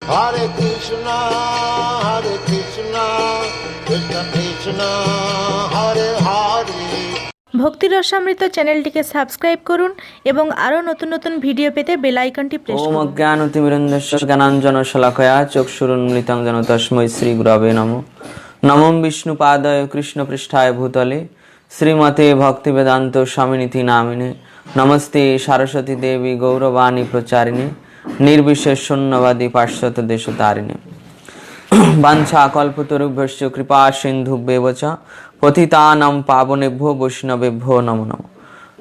Hare Krishna, Krishna Krishna, Hare Hare. ভক্তি রসামৃত চ্যানেলটিকে subscribe করুন এবং আরও নতুন নতুন ভিডিও পেতে বেল আইকনটি প্রেস করুন। ওম অজ্ঞানতিমিরন্ধস্য জ্ঞানাঞ্জনশলাকয়া চক্ষুরুন্মিলিतं যেন তস্मै শ্রীগুরবে নমঃ। নমো বিষ্ণুপাদায় কৃষ্ণপৃষ্ঠায় ভূতলে শ্রীমতে ভক্তিবেদান্ত স্বামিনিতি নামিনে। নমস্তে সরস্বতী দেবী গৌরবাণী প্রচারিণে নির্বিশেষ শূন্যবাদী পাশ্চাত্য দেশতারিণে। বাঞ্ছাকল্পতরুভ্যশ্চ কৃপা সিন্ধুভ্যেব চ পতিতানাং পাবনেভ্যো বৈষ্ণবেভ্যো নমো নমঃ।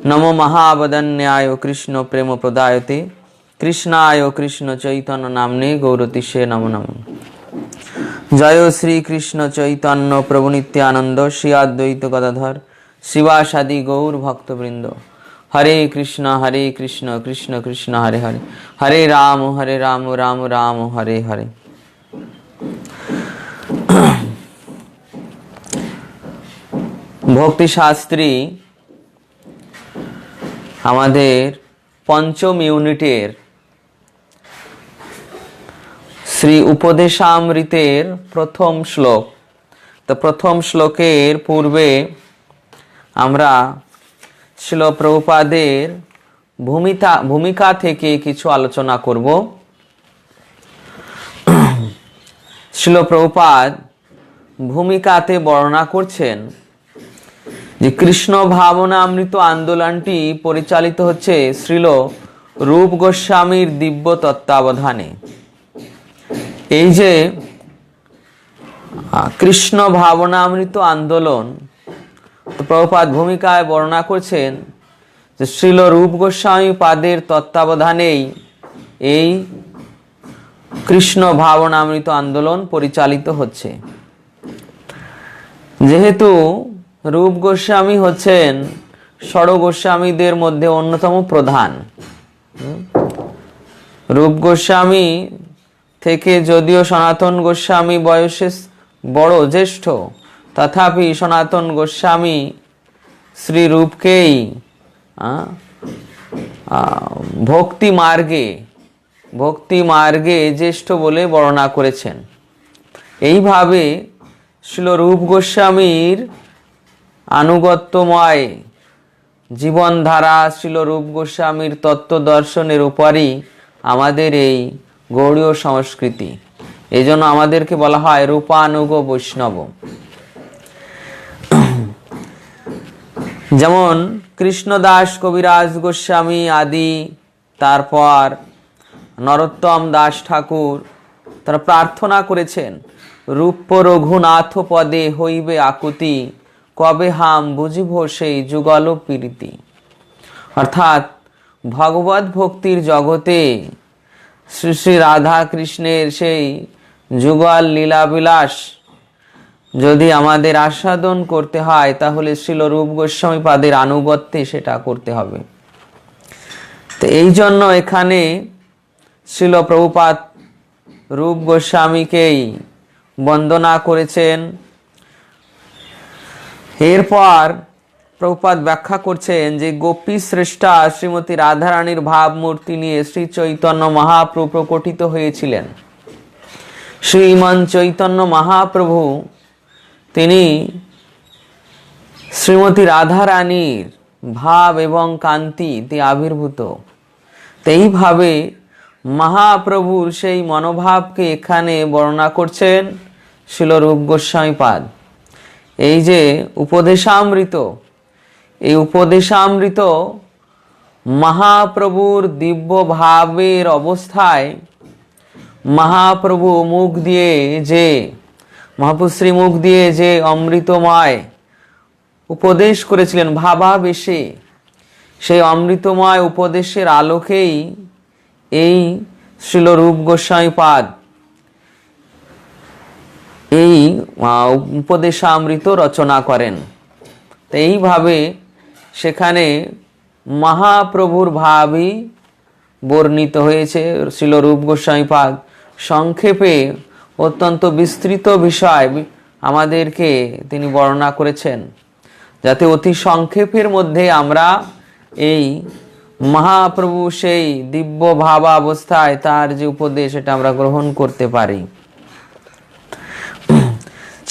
নমো মহাবদন্যায় কৃষ্ণ প্রেম প্রদায়তে কৃষ্ণায় কৃষ্ণ চৈতন্য নামনে গৌরতিষে নমো নমঃ। জয় শ্রী কৃষ্ণ চৈতন্য প্রভু নিত্যানন্দ শ্রী অদ্বৈত গদাধর শিবাসাদি গৌর ভক্তবৃন্দ। হরে কৃষ্ণ কৃষ্ণ কৃষ্ণ হরে হরে, হরে রাম রাম রাম হরে হরে। ভক্তি শাস্ত্রী আমাদের পঞ্চম ইউনিটের শ্রী উপদেশামৃতের প্রথম শ্লোক। তো প্রথম শ্লোকের পূর্বে আমরা শ্রীল প্রভুপাদের ভূমিকা থেকে কিছু আলোচনা করব। শ্রীল প্রভুপাদ ভূমিকাতে বর্ণনা করছেন যে কৃষ্ণ ভাবনামৃত আন্দোলনটি পরিচালিত হচ্ছে শ্রীল রূপ গোস্বামীর দিব্য তত্ত্বাবধানে। এই যে কৃষ্ণ ভাবনামৃত আন্দোলন, তো প্রভুপাদ ভূমিকায় বর্ণনা করছেন যে শ্রীল রূপ গোস্বামী পাদের তত্ত্বাবধানেই এই কৃষ্ণ ভাবনামৃত আন্দোলন পরিচালিত হচ্ছে। যেহেতু রূপ গোস্বামী হচ্ছেন ষড় গোস্বামীদের মধ্যে অন্যতম প্রধান, রূপ গোস্বামী থেকে যদিও সনাতন গোস্বামী বয়সে বড় জ্যেষ্ঠ, তথাপি সনাতন গোস্বামী শ্রী রূপকেই ভক্তি মার্গে জ্যেষ্ঠ বলে বর্ণনা করেছেন। এইভাবে শ্রীল রূপ গোস্বামীর আনুগত্যময় জীবনধারা, শ্রীল রূপ গোস্বামীর তত্ত্ব দর্শনের উপরই আমাদের এই গৌড়ীয় সংস্কৃতি। এই জন্য আমাদেরকে বলা হয় রূপানুগ বৈষ্ণব। যেমন কৃষ্ণদাস কবিরাজ গোস্বামী আদি, তারপর নরোত্তম দাস ঠাকুর, তারা প্রার্থনা করেছেন রূপ রঘুনাথ পদে হইবে আকুতি, কবে হাম বুঝিব সেই যুগল প্রীতি। অর্থাৎ ভগবত ভক্তির জগতে শ্রী শ্রী রাধা কৃষ্ণের সেই যুগল লীলাবিলাস যদি আমাদের আস্বাদন করতে হয়, তাহলে শ্রীল রূপ গোস্বামী পাদের আনুগত্যে সেটা করতে হবে। তো এই জন্য এখানে শ্রীল প্রভুপাদ রূপ গোস্বামীকেই বন্দনা করেছেন। এরপর প্রভুপাদ ব্যাখ্যা করছেন যে গোপী শ্রেষ্ঠা শ্রীমতী রাধারানীর ভাবমূর্তি নিয়ে শ্রী চৈতন্য মহাপ্রভু প্রকটিত হয়েছিলেন। শ্রীমান চৈতন্য মহাপ্রভু তিনি শ্রীমতী রাধারানীর ভাব এবং কান্তিতে আবির্ভূত। তো এইভাবে মহাপ্রভুর সেই মনোভাবকে এখানে বর্ণনা করছেন শ্রীল রূপ গোস্বামী পাদ। এই যে উপদেশামৃত, এই উপদেশামৃত মহাপ্রভুর দিব্য ভাবের অবস্থায় মহাপ্রভু মহাপুশ্রী মুখ দিয়ে যে অমৃতময় উপদেশ করেছিলেন ভাবাবেশে, সেই অমৃতময় উপদেশের আলোকেই এই শ্রীল রূপ গোস্বামী পাদ এই উপদেশামৃত রচনা করেন। তো এইভাবে সেখানে মহাপ্রভুর ভাবই বর্ণিত হয়েছে। শ্রীল রূপ গোস্বামী পাদ সংক্ষেপে অত্যন্ত বিস্তৃত বিষয় আমাদেরকে তিনি বর্ণনা করেছেন, যাতে অতি সংক্ষেপের মধ্যে আমরা এই মহাপ্রভু সেই দিব্য ভাবাবস্থায় তার যে উপদেশ এটা আমরা গ্রহণ করতে পারি।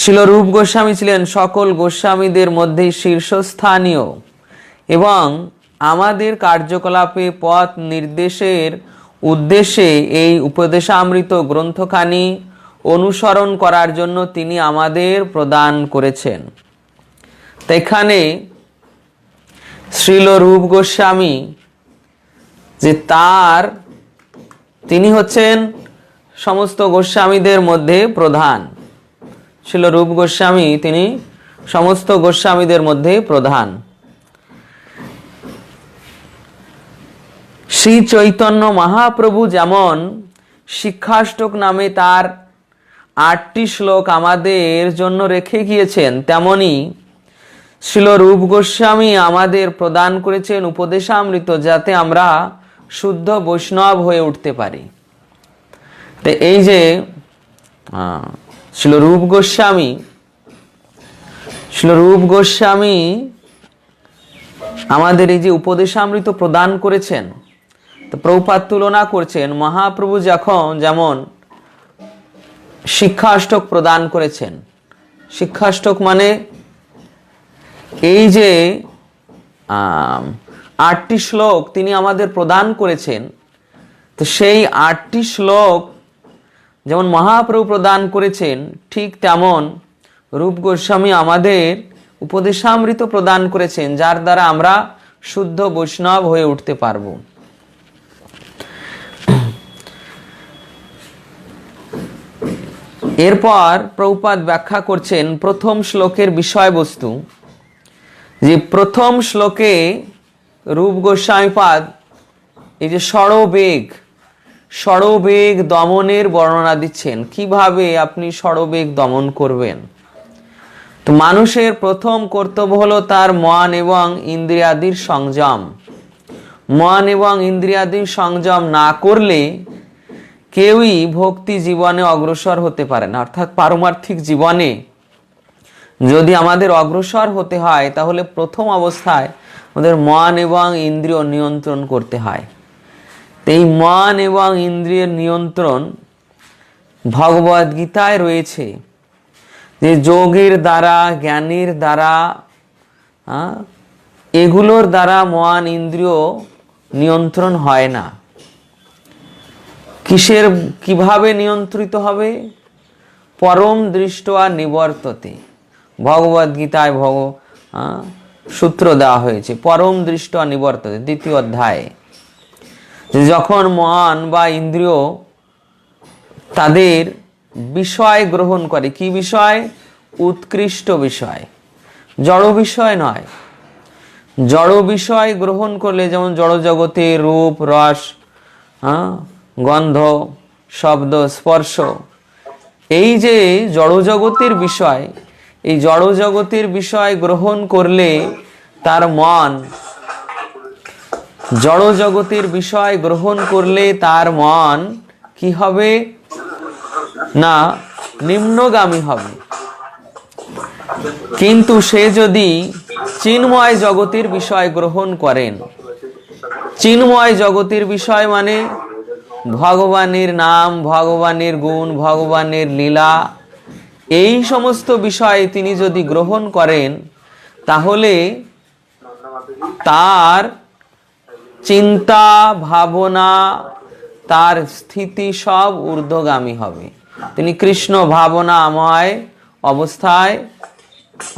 ছিল রূপ গোস্বামী ছিলেন সকল গোস্বামীদের মধ্যে শীর্ষস্থানীয় এবং আমাদের কার্যকলাপে পথ নির্দেশের উদ্দেশ্যে এই উপদেশামৃত গ্রন্থখানি অনুসরণ করার জন্য তিনি আমাদের প্রদান করেছেন। তো এখানে শ্রীল রূপ গোস্বামী যে তিনি হচ্ছেন সমস্ত গোস্বামীদের মধ্যে প্রধান। শ্রীল রূপ গোস্বামী তিনি সমস্ত গোস্বামীদের মধ্যে প্রধান। শ্রী চৈতন্য মহাপ্রভু যেমন শিক্ষাষ্টক নামে তার 8টি শ্লোক আমাদের জন্য রেখে গিয়েছেন, তেমনি শ্রীল রূপ গোস্বামী আমাদের প্রদান করেছেন উপদেশামৃত, যাতে আমরা শুদ্ধ বৈষ্ণব হয়ে উঠতে পারি। তো এই যে শ্রীল রূপ গোস্বামী আমাদের এই যে উপদেশামৃত প্রদান করেছেন, তো প্রভুপাদ তুলনা করছেন মহাপ্রভু যেমন শিক্ষাষ্টক প্রদান করেছেন। শিক্ষাষ্টক মানে এই যে 8টি শ্লোক তিনি আমাদের প্রদান করেছেন, তো সেই 8টি শ্লোক যেমন মহাপ্রভু প্রদান করেছেন, ঠিক তেমন রূপ গোস্বামী আমাদের উপদেশামৃত প্রদান করেছেন, যার দ্বারা আমরা শুদ্ধ বৈষ্ণব হয়ে উঠতে পারব। এরপর প্রভুপাদ ব্যাখ্যা করছেন প্রথম শ্লোকের বিষয়বস্তু, যে প্রথম শ্লোকে রূপ গোস্বামীপাদ এই যে ষড়বেগ দমনের বর্ণনা দিচ্ছেন, কিভাবে আপনি ষড়বেগ দমন করবেন। তো মানুষের প্রথম কর্তব্য হলো তার মন এবং ইন্দ্রিয়াদির সংযম। মন এবং ইন্দ্রিয়াদির সংযম না করলে কেউই ভক্তি জীবনে অগ্রসর হতে পারে না। অর্থাৎ পারমার্থিক জীবনে যদি আমাদের অগ্রসর হতে হয়, তাহলে প্রথম অবস্থায় আমাদের মন এবং ইন্দ্রিয় নিয়ন্ত্রণ করতে হয়। এই মন এবং ইন্দ্রিয়ের নিয়ন্ত্রণ ভগবদ গীতায় রয়েছে, যে যোগের দ্বারা, জ্ঞানের দ্বারা, এগুলোর দ্বারা মন ইন্দ্রিয় নিয়ন্ত্রণ হয় না। কিভাবে নিয়ন্ত্রিত হবে? পরম দৃষ্ট্যা নিবর্ততে। ভগবদ গীতায় সূত্র দেওয়া হয়েছে, পরম দৃষ্ট্যা নিবর্ততে, 2য় অধ্যায়ে, যে যখন মন বা ইন্দ্রিয় তাদের বিষয় গ্রহণ করে, কি বিষয়? উৎকৃষ্ট বিষয়, জড় বিষয় নয়। জড় বিষয় গ্রহণ করলে, যেমন জড় জগতে রূপ, রস, গন্ধ, শব্দ, স্পর্শ, এই যে জড় জগতের বিষয়, এই জড় জগতের বিষয় গ্রহণ করলে তার মন, জড় জগতের বিষয় গ্রহণ করলে তার মন কি হবে? না, নিম্নগামী হবে। কিন্তু সে যদি চিন্ময় জগতের বিষয় গ্রহণ করেন, চিন্ময় জগতের বিষয় মানে ভগবানের নাম, ভগবানের গুণ, ভগবানের লীলা, এই সমস্ত বিষয় তিনি যদি গ্রহণ করেন, তাহলে তার চিন্তা, ভাবনা, তার স্থিতি সব ঊর্ধ্বগামী হবে। তিনি কৃষ্ণ ভাবনাময় অবস্থায়,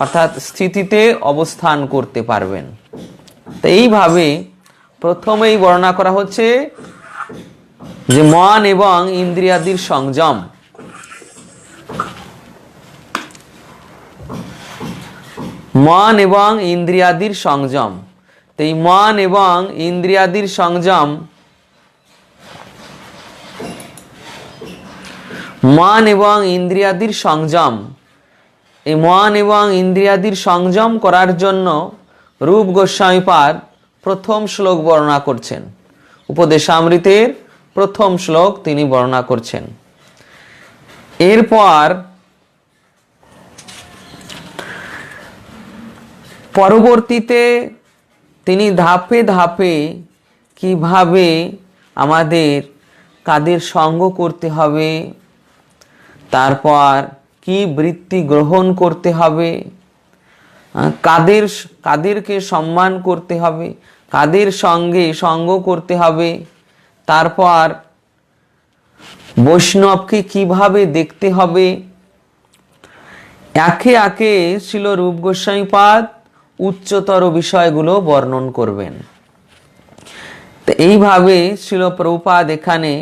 অর্থাৎ স্থিতিতে অবস্থান করতে পারবেন। তো এইভাবে প্রথমেই বর্ণনা করা হচ্ছে যে মন এবং ইন্দ্রিয়াদির সংযম। মন এবং ইন্দ্রিয়াদির সংযম। তো এই মন এবং ইন্দ্রিয়াদির সংযম, মন এবং ইন্দ্রিয়াদির সংযম, এই মন এবং ইন্দ্রিয়াদির সংযম করার জন্য রূপ গোস্বামীপাদ প্রথম শ্লোক বর্ণনা করছেন। উপদেশামৃতের প্রথম শ্লোক তিনি বর্ণনা করছেন। এরপর পরবর্তীতে তিনি ধাপে ধাপে কিভাবে আমাদের কাদের সঙ্গ করতে হবে, তারপর কি বৃত্তি গ্রহণ করতে হবে, কাদেরকে সম্মান করতে হবে, কাদের সঙ্গে সঙ্গ করতে হবে, তারপর বৈষ্ণবকে কিভাবে দেখতে হবে, একে একে শ্রীল রূপ গোস্বামীপাদ উচ্চতর বিষয়গুলো বর্ণন করবেন। তো এইভাবে শ্রীল প্রভুপাদ এখানে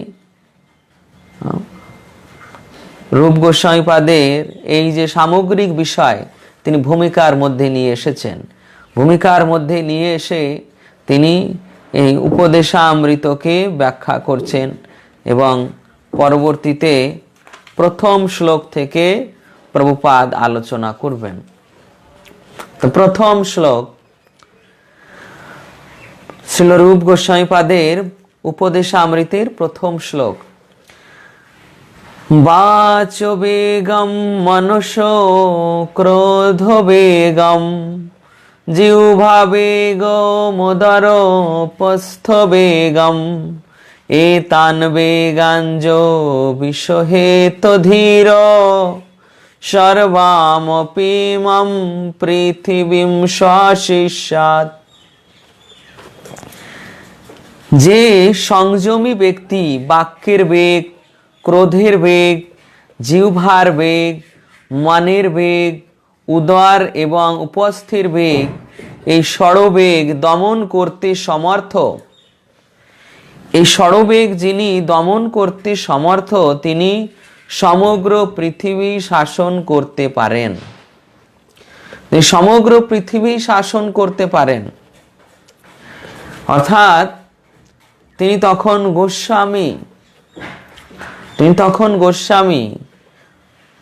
রূপ গোস্বামীপাদের এই যে সামগ্রিক বিষয় তিনি ভূমিকার মধ্যে নিয়ে এসেছেন, ভূমিকার মধ্যে নিয়ে এসে তিনি এই উপদেশামৃতকে ব্যাখ্যা করছেন এবং পরবর্তীতে প্রথম শ্লোক থেকে প্রভুপাদ আলোচনা করবেন। তো প্রথম শ্লোক শ্রীল রূপ গোস্বামীপাদের উপদেশামৃতের প্রথম শ্লোক। বাচ বেগম মনসো ক্রোধ বেগম জিহ্বা বেগমোদর পস্থ বেগম এতান বেগাঞ্জো বিশ্বহেত ধীর সর্বামপি মম পৃথিবীম শাসিষ্যাৎ। যে সংযমী ব্যক্তি বাক্যের বেগ, ক্রোধের বেগ, জিহ্বার বেগ, মনের বেগ, উদর এবং উপস্থির বেগ, এই ষড়বেগ দমন করতে সমর্থ, এই ষড়বেগ যিনি দমন করতে সমর্থ তিনি সমগ্র পৃথিবী শাসন করতে পারেন। সমগ্র পৃথিবী শাসন করতে পারেন অর্থাৎ তিনি তখন গোস্বামী,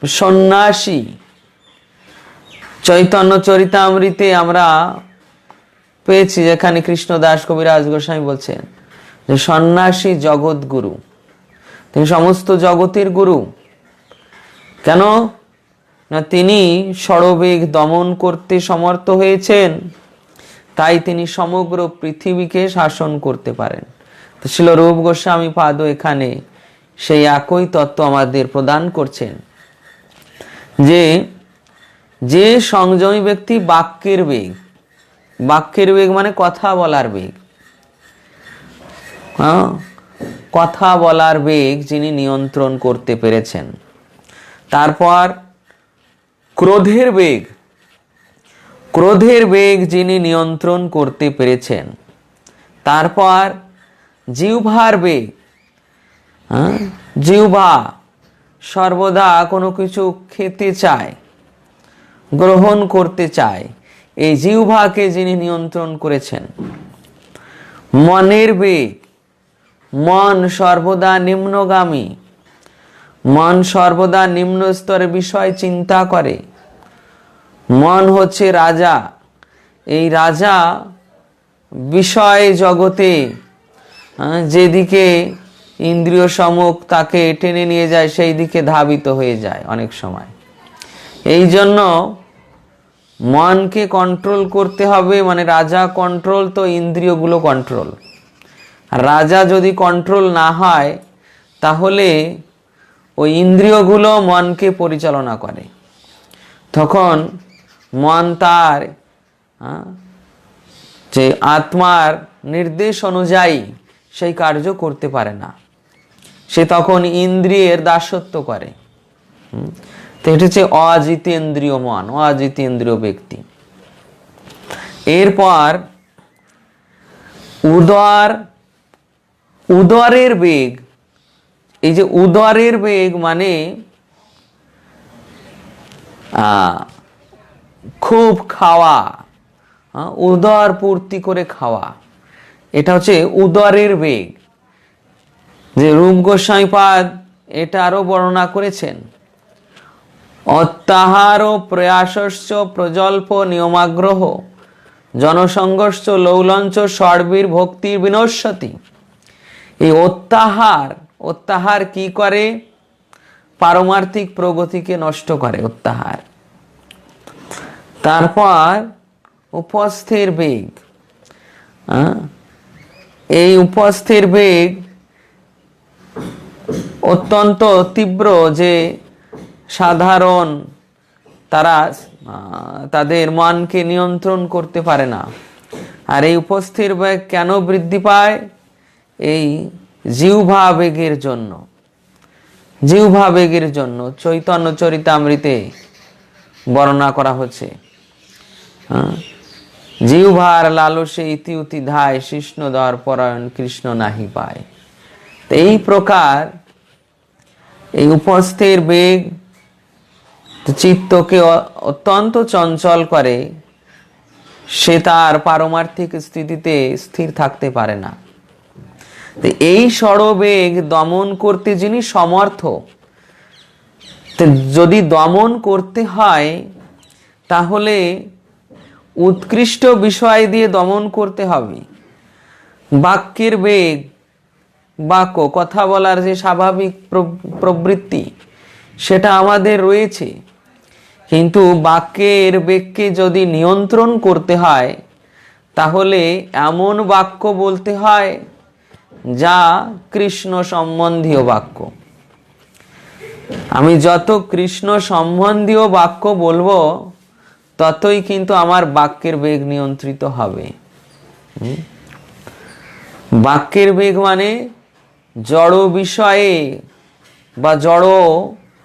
সন্ন্যাসী। চৈতন্য চরিতামৃতে আমরা পেয়েছি যেখানে কৃষ্ণদাস কবিরাজ গোস্বামী বলছেন যে সন্ন্যাসী জগৎগুরু, তিনি সমস্ত জগতের গুরু। কেন না তিনি ষড়বেগ দমন করতে সমর্থ হয়েছেন, তাই তিনি সমগ্র পৃথিবীকে শাসন করতে পারেন। তো শ্রীল রূপ গোস্বামীপাদ এখানে সেই একই তত্ত্ব আমাদের প্রদান করছেন যে যে সংযমী ব্যক্তি বাক্যের বেগ মানে কথা বলার বেগ, কথা বলার বেগ যিনি নিয়ন্ত্রণ করতে পেরেছেন। তারপর ক্রোধের বেগ যিনি নিয়ন্ত্রণ করতে পেরেছেন। তারপর জিহ্বার বেগ, জিহ্বা সর্বদা কোনো কিছু খেতে চায়, গ্রহণ করতে চায়, এই জিহ্বাকে যিনি নিয়ন্ত্রণ করেছেন। মনের বেগ, মন সর্বদা নিম্নগামী, মন সর্বদা নিম্ন স্তরের বিষয় চিন্তা করে। মন হচ্ছে রাজা, এই রাজা বিষয় জগতে যেদিকে ইন্দ্রিয় সম্মুখ তাকে টেনে নিয়ে যায় সেই দিকে ধাবিত হয়ে যায় অনেক সময়। এই জন্য মনকে কন্ট্রোল করতে হবে, মানে রাজা কন্ট্রোল তো ইন্দ্রিয়গুলো কন্ট্রোল। রাজা যদি কন্ট্রোল না হয় তাহলে ওই ইন্দ্রিয়গুলো মনকে পরিচালনা করে, তখন মন তার যে আত্মার নির্দেশ অনুযায়ী সেই কার্য করতে পারে না, সে তখন ইন্দ্রিয়ের দাসত্ব করে। তো এটা হচ্ছে অজিতেন্দ্রিয় মন, অজিতেন্দ্রিয় ব্যক্তি। এরপর উদরের বেগ, এই যে উদরের বেগ মানে খুব খাওয়া, উদর পূর্তি করে খাওয়া, এটা হচ্ছে উদরের বেগ। যে রূপ গোস্বামীপাদ এটা আরো বর্ণনা করেছেন। অত্যাহার প্রয়াসশ্চ প্রজল্প নিয়মাগ্রহ জনসংঘর্ষ লৌলঞ্চ সর্বীর ভক্তির বিনশ্যতি। এই অত্যাহার কি করে? পারমার্থিক প্রগতিকে নষ্ট করে অত্যাহার। তারপর উপস্থির বেগ, এই উপস্থির বেগ অত্যন্ত তীব্র, যে সাধারণ তারা তাদের মনকে নিয়ন্ত্রণ করতে পারে না। আর এই উপস্থির বেগ কেন বৃদ্ধি পায়? এই জিহ্বা বেগের জন্য। জিহ্বা বেগের জন্য চৈতন্য চরিতামৃতে বর্ণনা করা হচ্ছে। জিহ্বার লালসে ইতি উতি ধায়, কৃষ্ণদর পরায়ণ কৃষ্ণ নাহি পায়। তো এই প্রকার এই উপস্থির বেগ চিত্তকে অত্যন্ত চঞ্চল করে, সে তার পারমার্থিক স্থিতিতে স্থির থাকতে পারে না। তো এই ষড়বেগ দমন করতে যিনি সমর্থ, যদি দমন করতে হয় তাহলে উৎকৃষ্ট বিষয় দিয়ে দমন করতে হবে। বাক্যের বেগ, বাক্য কথা বলার যে স্বাভাবিক প্রবৃত্তি সেটা আমাদের রয়েছে, কিন্তু বাক্যের বেগকে যদি নিয়ন্ত্রণ করতে হয় তাহলে এমন বাক্য বলতে হয় যা কৃষ্ণ সম্বন্ধীয় বাক্য। আমি যত কৃষ্ণ সম্বন্ধীয় বাক্য বলবো ততই কিন্তু আমার বাক্যের বেগ নিয়ন্ত্রিত হবে। বাক্যের বেগ মানে জড় বিষয়ে বা জড়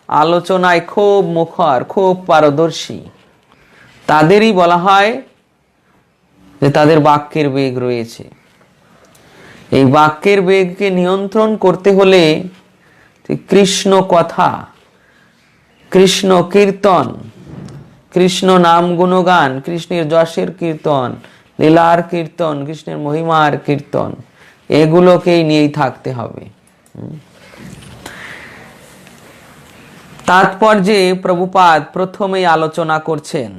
আলোচনায় খুব মুখর, খুব পারদর্শী, তাদেরই বলা হয় যে তাদের বাক্যের বেগ রয়েছে। এই বাক্যের বেগকে নিয়ন্ত্রণ করতে হলে কৃষ্ণ কথা, কৃষ্ণ কীর্তন, কৃষ্ণ নাম গুণগান, কৃষ্ণের যশের কীর্তন, লীলার কীর্তন, কৃষ্ণের মহিমার কীর্তন, এগুলোকেই নিয়েই থাকতে হবে। তাৎপর্যে প্রভুপাদ প্রথমেই আলোচনা করছেন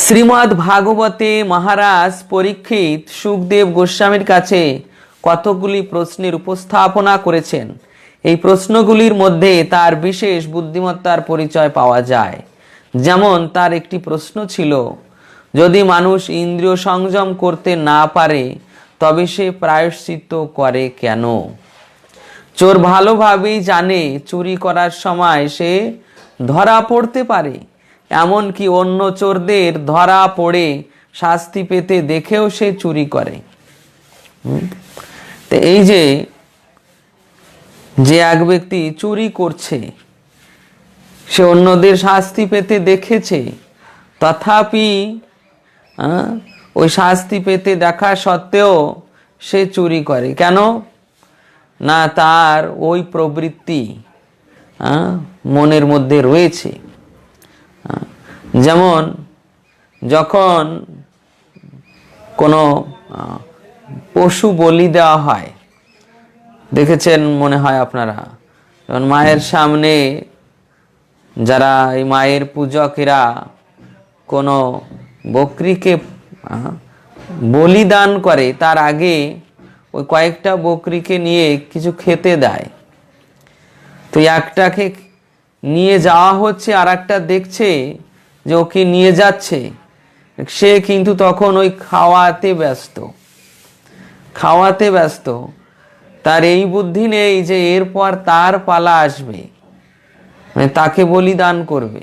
শ্রীমদ্ ভাগবতে মহারাজ পরীক্ষিত সুখদেব গোস্বামীর কাছে কতগুলি প্রশ্নের উপস্থাপনা করেছেন। এই প্রশ্নগুলির মধ্যে তার বিশেষ বুদ্ধিমত্তার পরিচয় পাওয়া যায়। যেমন তার একটি প্রশ্ন ছিল, যদি মানুষ ইন্দ্রিয় সংযম করতে না পারে তবে সে প্রায়শ্চিত্ত করে কেন? চোর ভালোভাবেই জানে চুরি করার সময় সে ধরা পড়তে পারে, এমনকি অন্য চোরদের ধরা পড়ে শাস্তি পেতে দেখেও সে চুরি করে। তো এই যে এক ব্যক্তি চুরি করছে, সে অন্যদের শাস্তি পেতে দেখেছে, তথাপি ওই শাস্তি পেতে দেখা সত্ত্বেও সে চুরি করে কেন? না, তার ওই প্রবৃত্তি মনের মধ্যে রয়েছে। যেমন যখন কোনো পশু বলি দেওয়া হয়, দেখেছেন মনে হয় আপনারা, যখন মায়ের সামনে যারা এই মায়ের পূজকেরা কোনো বকরিকে বলিদান করে তার আগে ওই কয়েকটা বকরিকে নিয়ে কিছু খেতে দেয়। তো একটাকে নিয়ে যাওয়া হচ্ছে, আর একটা দেখছে যে ওকে নিয়ে যাচ্ছে, সে কিন্তু তখন ওই খাওয়াতে ব্যস্ত। তার এই বুদ্ধি নেই যে এরপর তার পালা আসবে, মানে তাকে বলিদান করবে।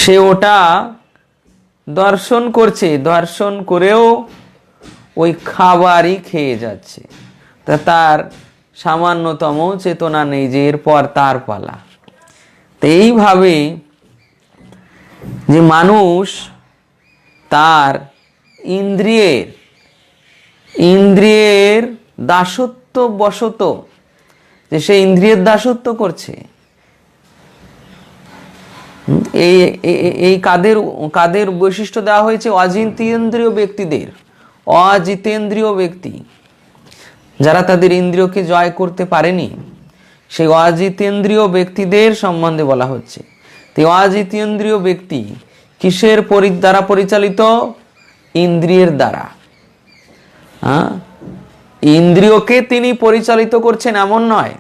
সে ওটা দর্শন করছে, দর্শন করেও ওই খাবারই খেয়ে যাচ্ছে। তা তার সামান্যতম চেতনা নেই যে এরপর তার পালা। তো এইভাবে যে মানুষ তার ইন্দ্রিয়ের দাসত্ব বশত, যে সে ইন্দ্রিয়ের দাসত্ব করছে, এই কাদের বৈশিষ্ট্য দেওয়া হয়েছে? অজিতেন্দ্রিয় ব্যক্তি, যারা তাদের ইন্দ্রিয়কে জয় করতে পারেনি, সেই অজিতেন্দ্রিয় ব্যক্তিদের সম্বন্ধে বলা হচ্ছে। তো অজিতেন্দ্রিয় ব্যক্তি কিসের দ্বারা পরিচালিত? ইন্দ্রিয়ের দ্বারা। ইন্দ্রিয়কে তিনি পরিচালিত করছেন এমন নয়,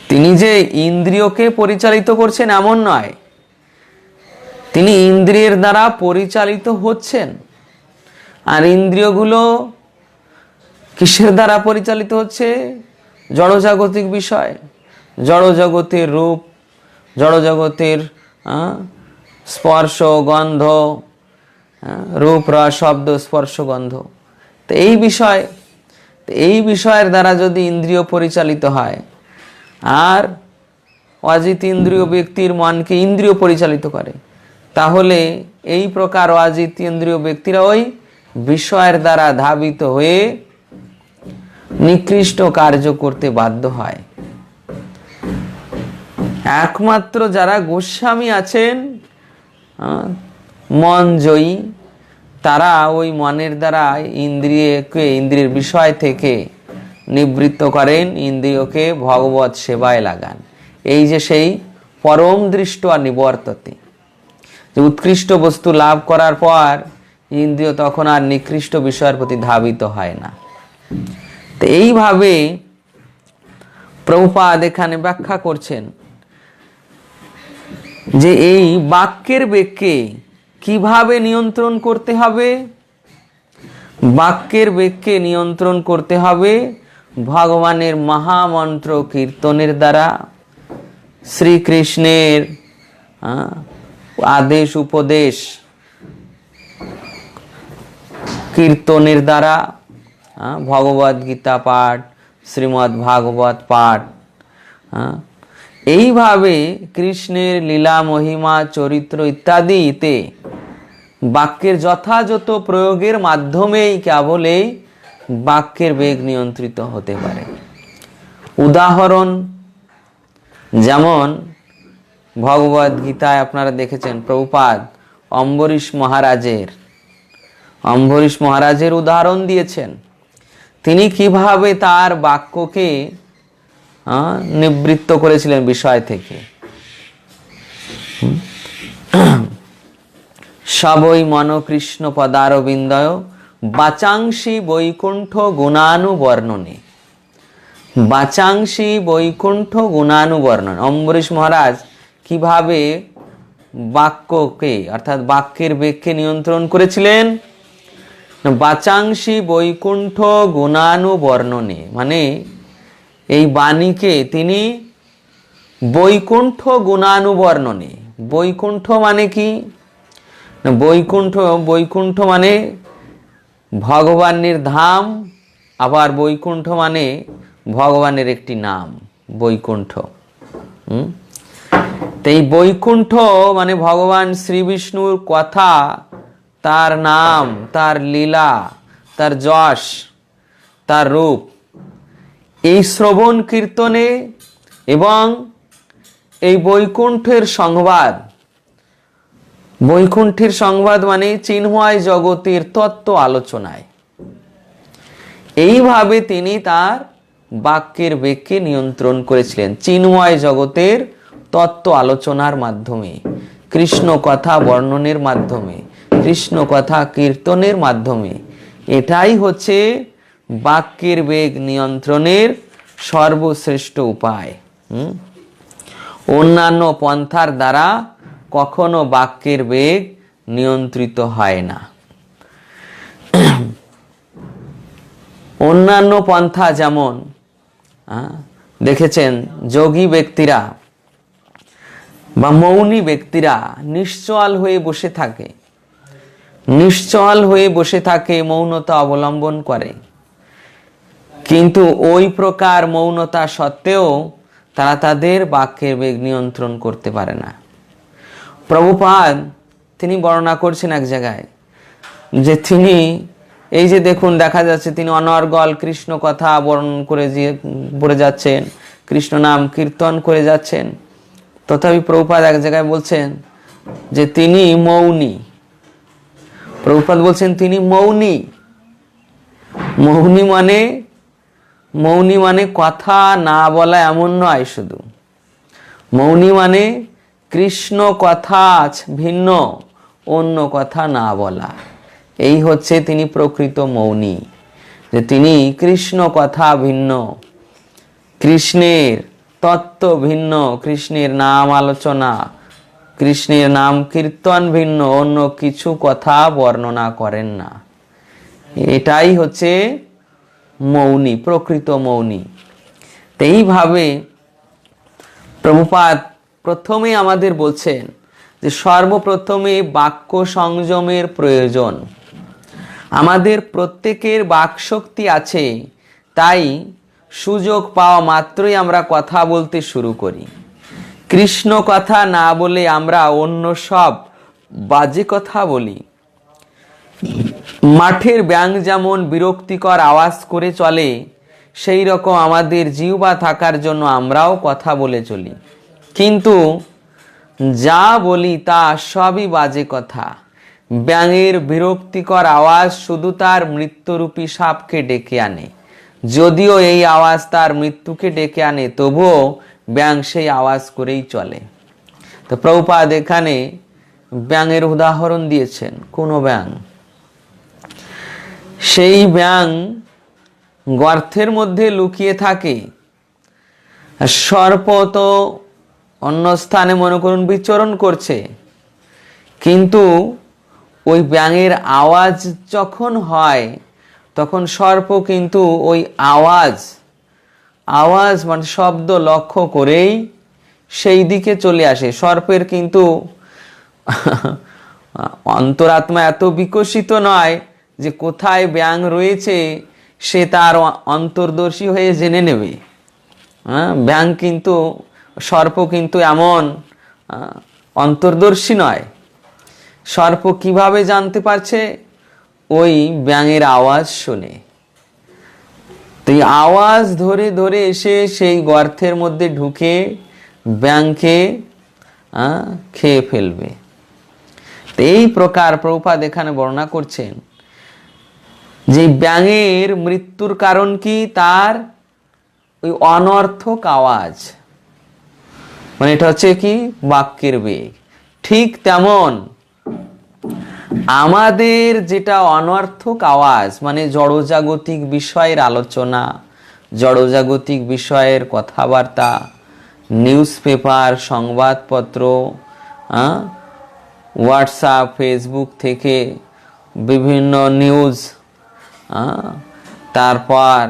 তিনি যে ইন্দ্রিয়কে পরিচালিত করছেন এমন নয়, তিনি ইন্দ্রিয়ের দ্বারা পরিচালিত হচ্ছেন। আর ইন্দ্রিয়গুলো কিসের দ্বারা পরিচালিত হচ্ছে? জড়জাগতিক বিষয়, জড়জগতের রূপ, জড়জগতের স্পর্শ গন্ধ, রূপ রস শব্দ স্পর্শ গন্ধ। তো এই বিষয়ের দ্বারা যদি ইন্দ্রিয় পরিচালিত হয়, আর অজিত ইন্দ্রিয় ব্যক্তির মনকে ইন্দ্রিয় পরিচালিত করে, তাহলে এই প্রকার অজিত ইন্দ্রিয় ব্যক্তিরা ওই বিষয়ের দ্বারা ধাবিত হয়ে নিকৃষ্ট কার্য করতে বাধ্য হয়। একমাত্র যারা গোস্বামী আছেন, মন জয়ী, তারা ওই মনের দ্বারা ইন্দ্রিয়ের বিষয় থেকে নিবৃত্ত করেন, ইন্দ্রিয়কে ভগবত সেবায় লাগান। এই যে সেই পরম দৃষ্ট আর নিবর্ততে, যে উৎকৃষ্ট বস্তু লাভ করার পর ইন্দ্রিয় তখন আর নিকৃষ্ট বিষয়ের প্রতি ধাবিত হয় না। তো এইভাবে প্রভুপাদ এখানে ব্যাখ্যা করছেন যে এই বাক্যের বেগকে কিভাবে নিয়ন্ত্রণ করতে হবে। বাক্যের বেগকে নিয়ন্ত্রণ করতে হবে ভগবানের মহামন্ত্র কীর্তনের দ্বারা, শ্রীকৃষ্ণের আদেশ উপদেশ কীর্তনের দ্বারা, ভগবদ গীতা পাঠ, শ্রীমদ্ ভাগবত পাঠ, এইভাবে কৃষ্ণের লীলা মহিমা চরিত্র ইত্যাদিতে বাক্যের যথাযথ প্রয়োগের মাধ্যমেই কেবলই বাক্যের বেগ নিয়ন্ত্রিত হতে পারে। উদাহরণ যেমন ভগবদ গীতায় আপনারা দেখেছেন প্রভুপাদ অম্বরীশ মহারাজের উদাহরণ দিয়েছেন। তিনি কিভাবে তার বাক্যকে নিবৃত্ত করেছিলেন বিষয় থেকে। সবই মন কৃষ্ণ পদারবিন্দয় বাচাংসি বৈকুণ্ঠ গুণানুবর্ণনে। বাচাংসি বৈকুণ্ঠ গুণানুবর্ণন। অম্বরীশ মহারাজ কিভাবে বাক্যকে অর্থাৎ বাক্যের বেগকে নিয়ন্ত্রণ করেছিলেন? বাচাংসি বৈকুণ্ঠ গুণানুবর্ণনে, মানে এই বাণীকে তিনি বৈকুণ্ঠ গুণানুবর্ণনে। বৈকুণ্ঠ মানে কি? বৈকুণ্ঠ মানে ভগবানের ধাম, আবার বৈকুণ্ঠ মানে ভগবানের একটি নাম বৈকুণ্ঠ। তো এই বৈকুণ্ঠ মানে ভগবান শ্রী বিষ্ণুর কথা, তার নাম, তার লীলা, তার যশ, তার রূপ, এই শ্রবণ কীর্তনে এবং এই বৈকুণ্ঠের সংবাদ মানে চিন্ময় জগতের তত্ত্ব আলোচনায়, এইভাবে তিনি তার বাক্যের বেগকে নিয়ন্ত্রণ করেছিলেন। চিন্ময় জগতের তত্ত্ব আলোচনার মাধ্যমে, কৃষ্ণ কথা বর্ণনের মাধ্যমে, কৃষ্ণ কথা কীর্তনের মাধ্যমে। এটাই হচ্ছে বাক্যের বেগ নিয়ন্ত্রণের সর্বশ্রেষ্ঠ উপায়। অন্যান্য পন্থার দ্বারা কখনো বাক্যের বেগ নিয়ন্ত্রিত হয় না। অন্যান্য পন্থা যেমন দেখেছেন, যোগী ব্যক্তিরা বা মৌনী ব্যক্তিরা নিশ্চল হয়ে বসে থাকে, মৌনতা অবলম্বন করে, কিন্তু ওই প্রকার মৌনতা সত্ত্বেও তারা তাদের বাক্যের বেগ নিয়ন্ত্রণ করতে পারে না। প্রভুপাদ তিনি বর্ণনা করছেন এক জায়গায় যে তিনি এই যে দেখুন, দেখা যাচ্ছে তিনি অনর্গল কৃষ্ণ কথা বর্ণন করে যাচ্ছেন, কৃষ্ণ নাম কীর্তন করে যাচ্ছেন, তথাপি প্রভুপাদ এক জায়গায় বলছেন যে তিনি মৌনী। প্রভুপাদ বলছেন তিনি মৌনী। মৌনী মানে কথা না বলা এমন নয়, শুধু মৌনী মানে কৃষ্ণ কথা ভিন্ন অন্য কথা না বলা। এই হচ্ছে তিনি প্রকৃত মৌনী, যে তিনি কৃষ্ণ কথা ভিন্ন, কৃষ্ণের তত্ত্ব ভিন্ন, কৃষ্ণের নাম আলোচনা, কৃষ্ণের নাম কীর্তন ভিন্ন অন্য কিছু কথা বর্ণনা করেন না। এটাই হচ্ছে মৌনী, প্রকৃত মৌনী। তো এইভাবে প্রভুপাদ প্রথমে আমাদের বলছেন যে সর্বপ্রথমে বাক্য সংযমের প্রয়োজন। আমাদের প্রত্যেকের বাকশক্তি আছে, তাই সুযোগ পাওয়া মাত্রই আমরা কথা বলতে শুরু করি। কৃষ্ণ কথা না বলে আমরা অন্য সব বাজে কথা বলি। মাঠের ব্যাঙ যেমন বিরক্তিকর আওয়াজ করে চলে, সেই রকম আমাদের জিহ্বা থাকার জন্য আমরাও কথা বলে চলি, কিন্তু যা বলি তা সবই বাজে কথা। ব্যাঙের বিরক্তিকর আওয়াজ শুধু তার মৃত্যুরূপী সাপকে ডেকে আনে। যদিও এই আওয়াজ তার মৃত্যুকে ডেকে আনে, তবুও ব্যাঙ সেই আওয়াজ করেই চলে। তো প্রভুপাদ এখানে ব্যাঙের উদাহরণ দিয়েছেন। কোন ব্যাঙ? সেই ব্যাঙ গর্তের মধ্যে লুকিয়ে থাকে। সর্প তো অন্য স্থানে মনে করুন বিচরণ করছে, কিন্তু ওই ব্যাঙের আওয়াজ যখন হয় তখন সর্প কিন্তু ওই আওয়াজ মানে শব্দ লক্ষ্য করেই সেই দিকে চলে আসে। সর্পের কিন্তু অন্তরাত্মা এত বিকশিত নয় যে কোথায় ব্যাঙ রয়েছে সে তার অন্তর্দর্শী হয়ে জেনে নেবে। ব্যাঙ কিন্তু, সর্প কিন্তু এমন অন্তর্দর্শী নয়। সর্প কিভাবে জানতে পারছে? ওই ব্যাঙের আওয়াজ শুনে। তো এই আওয়াজ ধরে ধরে এসে সেই গর্তের মধ্যে ঢুকে ব্যাঙকে খেয়ে ফেলবে। তো এই প্রকার প্রভুপাদ এখানে বর্ণনা করছেন যে ব্যাঙের মৃত্যুর কারণ কি? তার ওই অনর্থক আওয়াজ, মানে এটা হচ্ছে কি বাক্যের বেগ। ঠিক তেমন আমাদের যেটা অনর্থক আওয়াজ, মানে জড়জাগতিক বিষয়ের আলোচনা, জড়জাগতিক বিষয়ের কথাবার্তা, নিউজ পেপার, সংবাদপত্র, হোয়াটসঅ্যাপ, ফেসবুক থেকে বিভিন্ন নিউজ, তারপর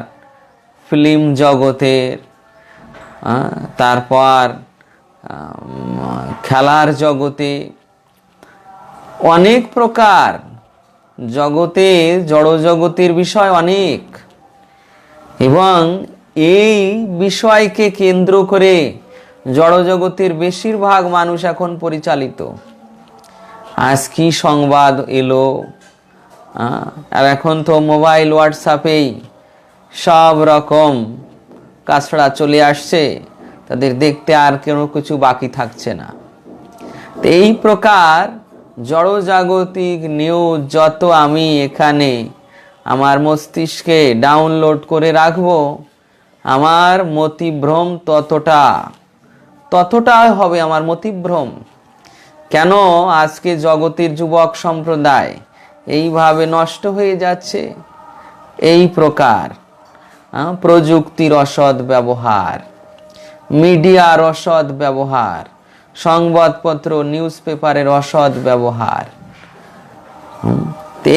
ফিল্ম জগতের, তারপর খেলার জগতে, অনেক প্রকার জগতে, জড়জগতের বিষয় অনেক, এবং এই বিষয়কে কেন্দ্র করে জড়জগতের বেশিরভাগ মানুষ এখন পরিচালিত। আজ কি সংবাদ এলো, আর এখন তো মোবাইল, হোয়াটসঅ্যাপেই সব রকম কাছড়া চলে আসছে, তাদের দেখতে আর কোনো কিছু বাকি থাকছে না। তো এই প্রকার জড়জাগতিক নিউজ যত আমি এখানে আমার মস্তিষ্কে ডাউনলোড করে রাখবো, আমার মতিভ্রম ততটা হবে আমার মতিভ্রম। কেন আজকে জগতের যুবক সম্প্রদায় এইভাবে নষ্ট হয়ে যাচ্ছে? এই প্রকার প্রযুক্তির অসৎ ব্যবহার, মিডিয়ার অসৎ ব্যবহার, সংবাদপত্র, নিউজ পেপারের অসৎ ব্যবহার।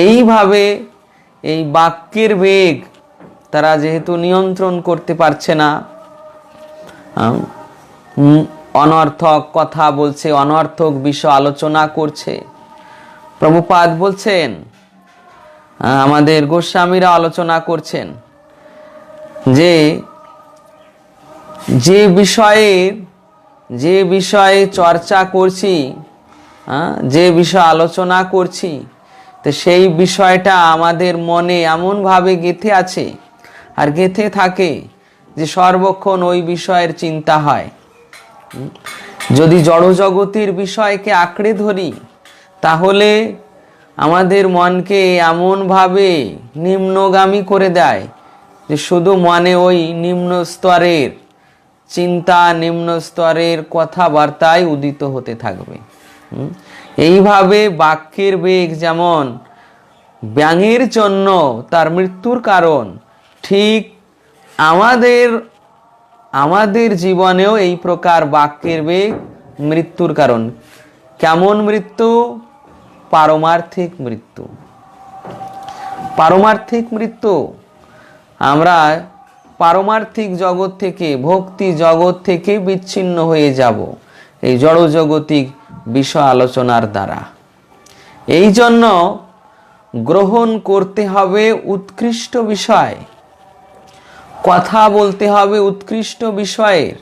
এইভাবে এই বাক্যের বেগ তারা যেহেতু নিয়ন্ত্রণ করতে পারছে না, অনর্থক কথা বলছে, অনর্থক বিষয় আলোচনা করছে। প্রভুপাদ বলছেন, আমাদের গোস্বামীরা আলোচনা করছেন যে বিষয়ে চর্চা করছি, যে বিষয় আলোচনা করছি, তো সেই বিষয়টা আমাদের মনে এমনভাবে গেঁথে আছে আর গেঁথে থাকে যে সর্বক্ষণ ওই বিষয়ের চিন্তা হয়। যদি জড়জগতের বিষয়কে আঁকড়ে ধরি, তাহলে আমাদের মনকে এমনভাবে নিম্নগামী করে দেয় যে শুধু মনে ওই নিম্ন স্তরের চিন্তা, নিম্ন স্তরের কথাবার্তায় উদিত হতে থাকবে। এইভাবে বাক্যের বেগ যেমন ব্যাঙের জন্য তার মৃত্যুর কারণ, ঠিক আমাদের জীবনেও এই প্রকার বাক্যের বেগ মৃত্যুর কারণ। কেমন মৃত্যু? পারমার্থিক মৃত্যু। পারমার্থিক মৃত্যু। আমরা পারমার্থিক জগৎ থেকে, ভক্তি জগৎ থেকে বিচ্ছিন্ন হয়ে যাব এই জড়জগতিক বিষয় আলোচনার দ্বারা। এই জন্য গ্রহণ করতে হবে উৎকৃষ্ট বিষয়, কথা বলতে হবে উৎকৃষ্ট বিষয়ের।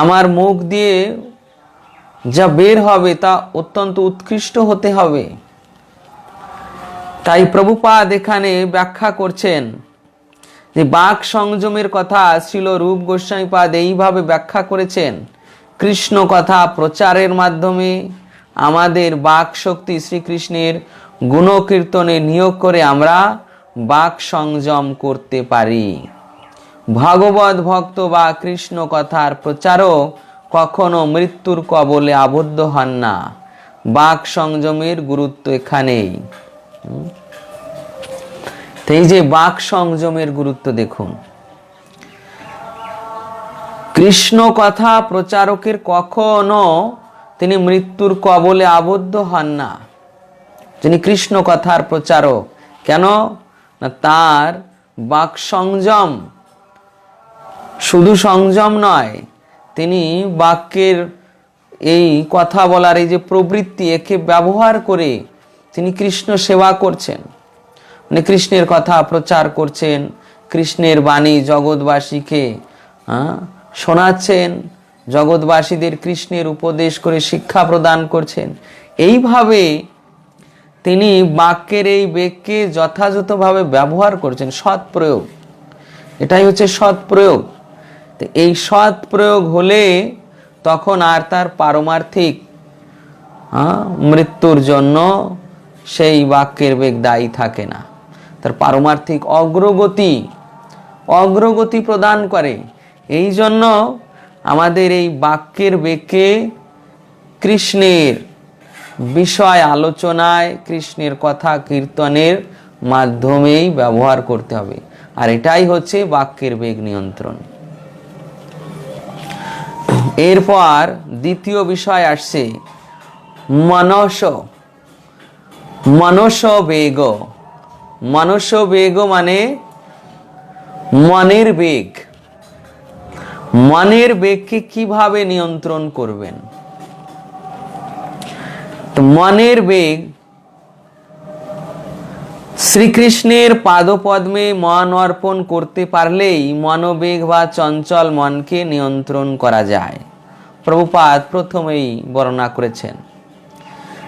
আমার মুখ দিয়ে যা বের হবে তা অত্যন্ত উৎকৃষ্ট হতে হবে। তাই প্রভুপাদ এখানে ব্যাখ্যা করছেন যে বাক সংযমের কথা শ্রীল রূপ গোস্বামীপাদ এইভাবে ব্যাখ্যা করেছেন। কৃষ্ণ কথা প্রচারের মাধ্যমে আমাদের বাক শক্তি শ্রীকৃষ্ণের গুণকীর্তনে নিয়োগ করে আমরা বাক সংযম করতে পারি। ভগবত ভক্ত বা কৃষ্ণ কথার প্রচারক কখনো মৃত্যুর কবলে আবদ্ধ হন না। বাক সংযমের গুরুত্ব এখানেই। এই যে বাক সংযমের গুরুত্ব দেখুন, কৃষ্ণ কথা প্রচারকের কখনো তিনি মৃত্যুর কবলে আবদ্ধ হন না। যিনি কৃষ্ণ কথার প্রচারক, কেন না তার বাক সংযম, শুধু সংযম নয়, তিনি বাক্যের এই কথা বলার এই যে প্রবৃত্তি, একে ব্যবহার করে তিনি কৃষ্ণ সেবা করছেন, মানে কৃষ্ণের কথা প্রচার করছেন, কৃষ্ণের বাণী জগৎবাসীকে শোনাচ্ছেন, জগৎবাসীদের কৃষ্ণের উপদেশ করে শিক্ষা প্রদান করছেন। এইভাবে তিনি বাক্যের এই বেগকে যথাযথভাবে ব্যবহার করছেন, সৎ প্রয়োগ। এটাই হচ্ছে সৎ প্রয়োগ। তো এই সৎ প্রয়োগ হলে তখন আর তার পারমার্থিক মৃত্যুর জন্য সেই বাক্যের বেগ দায়ী থাকে না। তার পারমার্থিক অগ্রগতি প্রদান করে। এই জন্য আমাদের এই বাক্যের বেগকে কৃষ্ণের বিষয় আলোচনায়, কৃষ্ণের কথা কীর্তনের মাধ্যমেই ব্যবহার করতে হবে। আর এটাই হচ্ছে বাক্যের বেগ নিয়ন্ত্রণ। এরপর দ্বিতীয় বিষয় আসছে মনসবেগ। মনসবেগ মানে মনের বেগ। মনের বেগকে কিভাবে নিয়ন্ত্রণ করবেন? তো মনের বেগ শ্রীকৃষ্ণের পাদপদ্মে মন অর্পণ করতে পারলেই মনোবেগ বা চঞ্চল মনকে নিয়ন্ত্রণ করা যায়। প্রভুপাদ প্রথমেই বর্ণনা করেছেন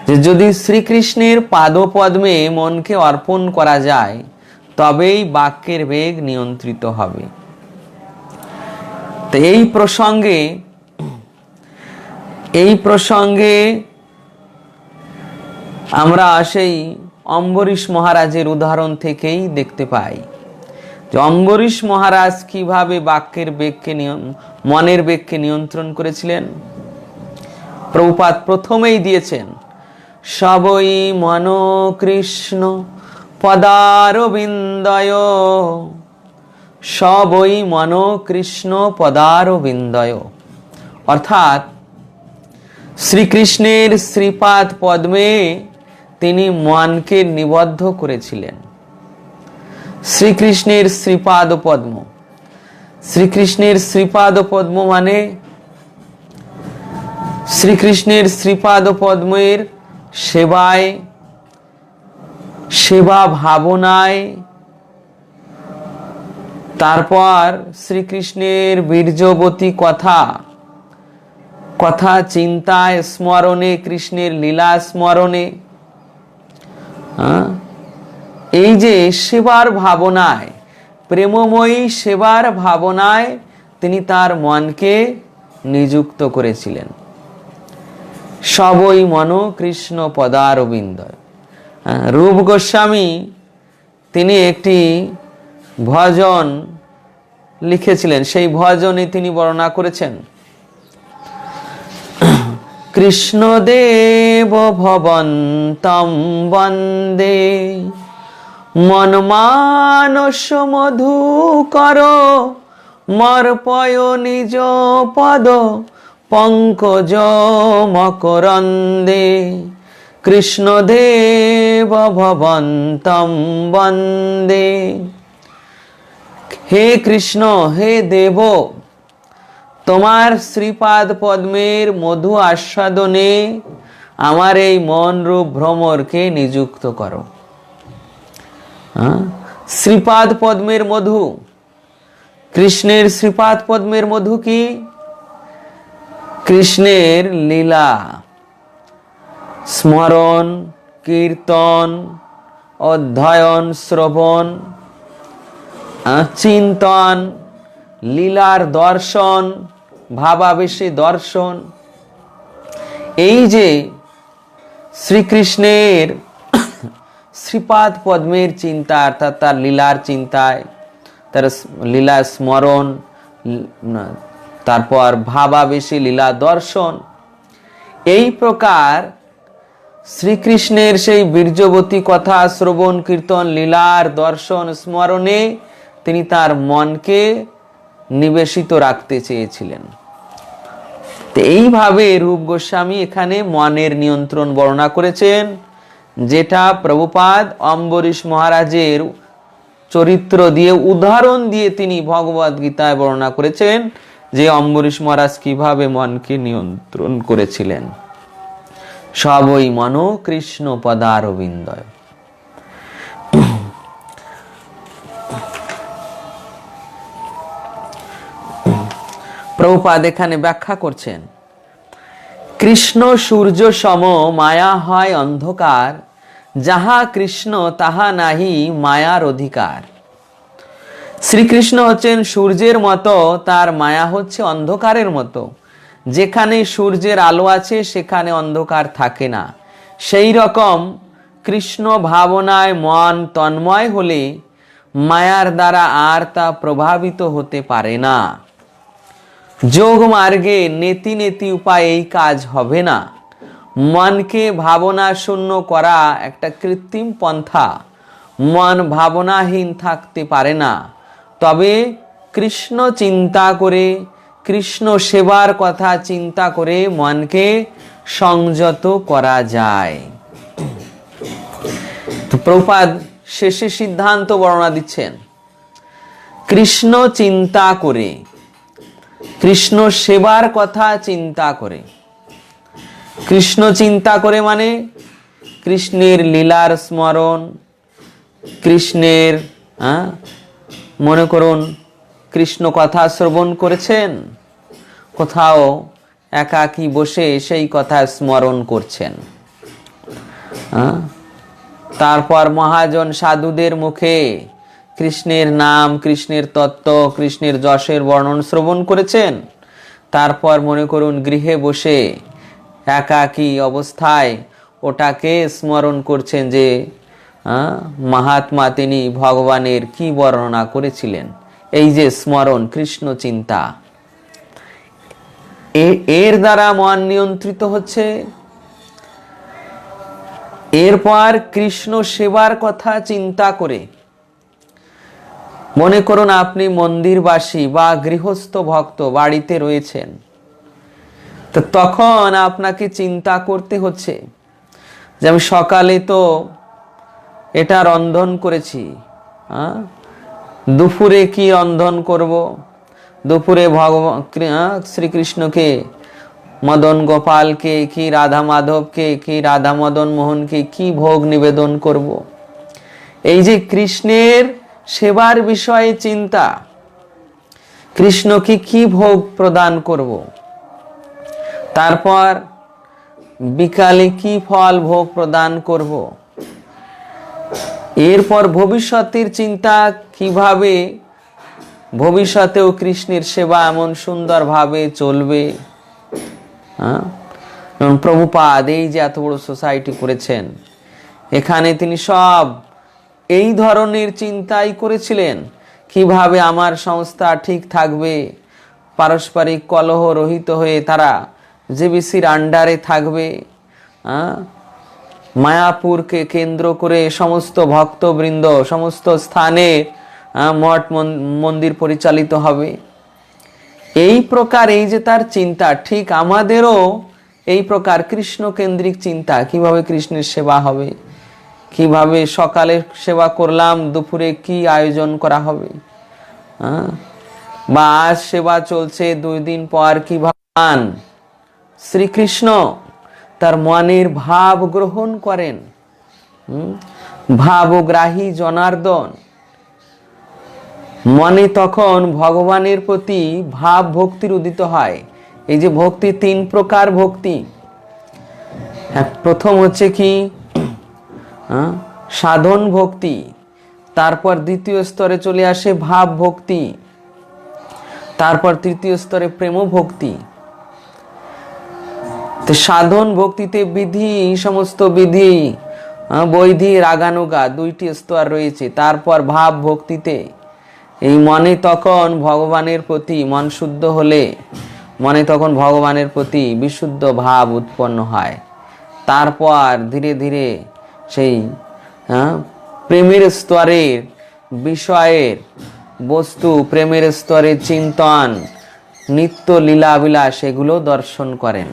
যে যদি শ্রীকৃষ্ণের পাদপদ্মে মনকে অর্পণ করা যায় তবেই বাক্যের বেগ নিয়ন্ত্রিত হবে। তো এই প্রসঙ্গে আমরা সেই অম্বরীশ মহারাজের উদাহরণ থেকেই দেখতে পাই যে অম্বরীশ মহারাজ কিভাবে বাক্যের বেগকে মনের বেগকে নিয়ন্ত্রণ করেছিলেন। প্রভুপাদ প্রথমেই দিয়েছেন সবই মন কৃষ্ণ পদারবিন্দয়, সবই মন কৃষ্ণ পদারবিন্দয়। অর্থাৎ শ্রীকৃষ্ণের শ্রীপাদ পদ্মে তিনি মনকে নিবদ্ধ করেছিলেন। শ্রীকৃষ্ণের শ্রীপাদ পদ্ম, শ্রীকৃষ্ণের শ্রীপাদ পদ্ম মানে শ্রীকৃষ্ণের শ্রীপাদ পদ্মের সেবায়, সেবা ভাবনায়, তারপর শ্রীকৃষ্ণের বীর্যবতী কথা চিন্তায়, স্মরণে, কৃষ্ণের লীলা স্মরণে, এই যে সেবার ভাবনায়, প্রেমময়ী সেবার ভাবনায় তিনি তার মনকে নিযুক্ত করেছিলেন। সবই মন কৃষ্ণ পদারবিন্দয়। রূপ গোস্বামী তিনি একটি ভজন লিখেছিলেন, সেই ভজনে তিনি বর্ণনা করেছেন কৃষ্ণদেব ভবন্তম বন্দে মনমানস মধুকর মর্পয় নিজ পদ পঙ্কজ মকরন্দে কৃষ্ণদেব ভবন্তম বন্দে। হে কৃষ্ণ, হে দেব, তোমার শ্রীপাদ পদ্মের মধু আস্বাদনে আমার এই মন রূপ ভ্রমরকে নিযুক্ত করো। শ্রীপাদ পদ্মের মধু, কৃষ্ণের শ্রীপাদ পদ্মের মধু কি? কৃষ্ণের লীলা স্মরণ, কীর্তন, অধ্যয়ন, শ্রবণ, চিন্তন, লীলার দর্শন, ভাবাবেশে দর্শন। এই যে শ্রীকৃষ্ণের শ্রীপাদ পদ্মের চিন্তা, অর্থাৎ তার লীলার চিন্তায়, তার লীলা স্মরণ, তারপর ভাবাবেশী লীলা দর্শন, এই প্রকার শ্রীকৃষ্ণের সেই বীর্যবতী কথা শ্রবণ, কীর্তন, লীলার দর্শন, স্মরণে তিনি তার মনকে নিবেশিত রাখতে চেয়েছিলেন। তো এইভাবে রূপ গোস্বামী এখানে মনের নিয়ন্ত্রণ বর্ণনা করেছেন, যেটা প্রভুপাদ অম্বরীশ মহারাজের চরিত্র দিয়ে, উদাহরণ দিয়ে তিনি ভগবদ গীতায় বর্ণনা করেছেন যে অম্বরীশ মহারাজ কিভাবে মনকে নিয়ন্ত্রণ করেছিলেন। সবই মন কৃষ্ণ পদারবিন্দয়। প্রভুপাদ এখানে ব্যাখ্যা করছেন, কৃষ্ণ সূর্য সম, মায়া হয় অন্ধকার, যাহা কৃষ্ণ তাহা নাহি মায়ার অধিকার। শ্রীকৃষ্ণ হচ্ছেন সূর্যের মতো, তার মায়া হচ্ছে অন্ধকারের মতো। যেখানে সূর্যের আলো আছে সেখানে অন্ধকার থাকে না। সেই রকম কৃষ্ণ ভাবনায় মন তন্ময় হলে মায়ার দ্বারা আর তা প্রভাবিত হতে পারে না। যোগ মার্গে নেতি নেতি উপায়ে এই কাজ হবে না। মনকে ভাবনা শূন্য করা একটা কৃত্রিম পন্থা। মন ভাবনাহীন থাকতে পারে না। তবে কৃষ্ণ চিন্তা করে, কৃষ্ণ সেবার কথা চিন্তা করে মনকে সংযত করা যায়। তো প্রভুপাদ শেষে সিদ্ধান্ত বর্ণনা দিচ্ছেন, কৃষ্ণ চিন্তা করে, কৃষ্ণ সেবার কথা চিন্তা করে। কৃষ্ণ চিন্তা করে মানে কৃষ্ণের লীলার স্মরণ, কৃষ্ণের মনে করুন কৃষ্ণ কথা শ্রবণ করেছেন, কোথাও একাকী বসে সেই কথা স্মরণ করছেন। তারপর মহাজন সাধুদের মুখে কৃষ্ণের নাম, কৃষ্ণের তত্ত্ব, কৃষ্ণের যশের বর্ণন শ্রবণ করেছেন। তারপর মনে করুন গৃহে বসে একাকী অবস্থায় ওটাকে স্মরণ করছেন যে মহাত্মা তিনি ভগবানের কি বর্ণনা করেছিলেন। এই যে স্মরণ, কৃষ্ণ চিন্তা, এর দ্বারা মন নিয়ন্ত্রিত হচ্ছে। এরপর কৃষ্ণ সেবার কথা চিন্তা করে, মনে করুন আপনি মন্দিরবাসী বা গৃহস্থ ভক্ত বাড়িতে রয়েছেন, তো তখন আপনাকে চিন্তা করতে হচ্ছে যে আমি সকালে তো এটা রন্ধন করেছি, দুপুরে কি রন্ধন করব, দুপুরে ভগবান শ্রীকৃষ্ণকে, মদন গোপালকে কি রাধা মাধবকে কি রাধা মদন মোহনকে কি ভোগ নিবেদন করব। এই যে কৃষ্ণের সেবার বিষয়ে চিন্তা, কৃষ্ণকে কি ভোগ প্রদান করব, তারপর বিকালে কি ফল ভোগ প্রদান করব, এরপর ভবিষ্যতের চিন্তা, কিভাবে ভবিষ্যতেও কৃষ্ণের সেবা এমন সুন্দরভাবে চলবে। প্রভুপাদ এই যে এত বড় সোসাইটি করেছেন, এখানে তিনি সব এই ধরনের চিন্তাই করেছিলেন, কিভাবে আমার সংস্থা ঠিক থাকবে, পারস্পরিক কলহ রহিত হয়ে তারা জেবিসির আন্ডারে থাকবে, মায়াপুরকে কেন্দ্র করে সমস্ত ভক্তবৃন্দ সমস্ত স্থানে মঠ মন্দির পরিচালিত হবে। এই প্রকার এই যে তার চিন্তা, ঠিক আমাদেরও এই প্রকার কৃষ্ণ কেন্দ্রিক চিন্তা, কিভাবে কৃষ্ণের সেবা হবে, কিভাবে সকালে সেবা করলাম, দুপুরে কি আয়োজন করা হবে, বা আজ সেবা চলছে 2 দিন পর কি ভাবন শ্রীকৃষ্ণ তার মনের ভাব গ্রহণ করেন। ভাবগ্রাহী জনার্দন, মনে তখন ভগবানের প্রতি ভাব ভক্তির উদিত হয়। এই যে ভক্তি 3 প্রকার ভক্তি। প্রথম হচ্ছে কি সাধন ভক্তি, তারপর দ্বিতীয় স্তরে চলে আসে ভাব ভক্তি, তারপর তৃতীয় স্তরে প্রেম ভক্তি। তো সাধন ভক্তিতে বিধি, সমস্ত বিধি বৈধি রাগানুগা 2টি স্তর রয়েছে। তারপর ভাব ভক্তিতে এই মনে তখন ভগবানের প্রতি, মন শুদ্ধ হলে মনে তখন ভগবানের প্রতি বিশুদ্ধ ভাব উৎপন্ন হয়। তারপর ধীরে ধীরে সেই প্রেমের স্তরের বিষয়ের বস্তু, প্রেমের স্তরে চিন্তন, নিত্য লীলাবিলাস এগুলো দর্শন করেন।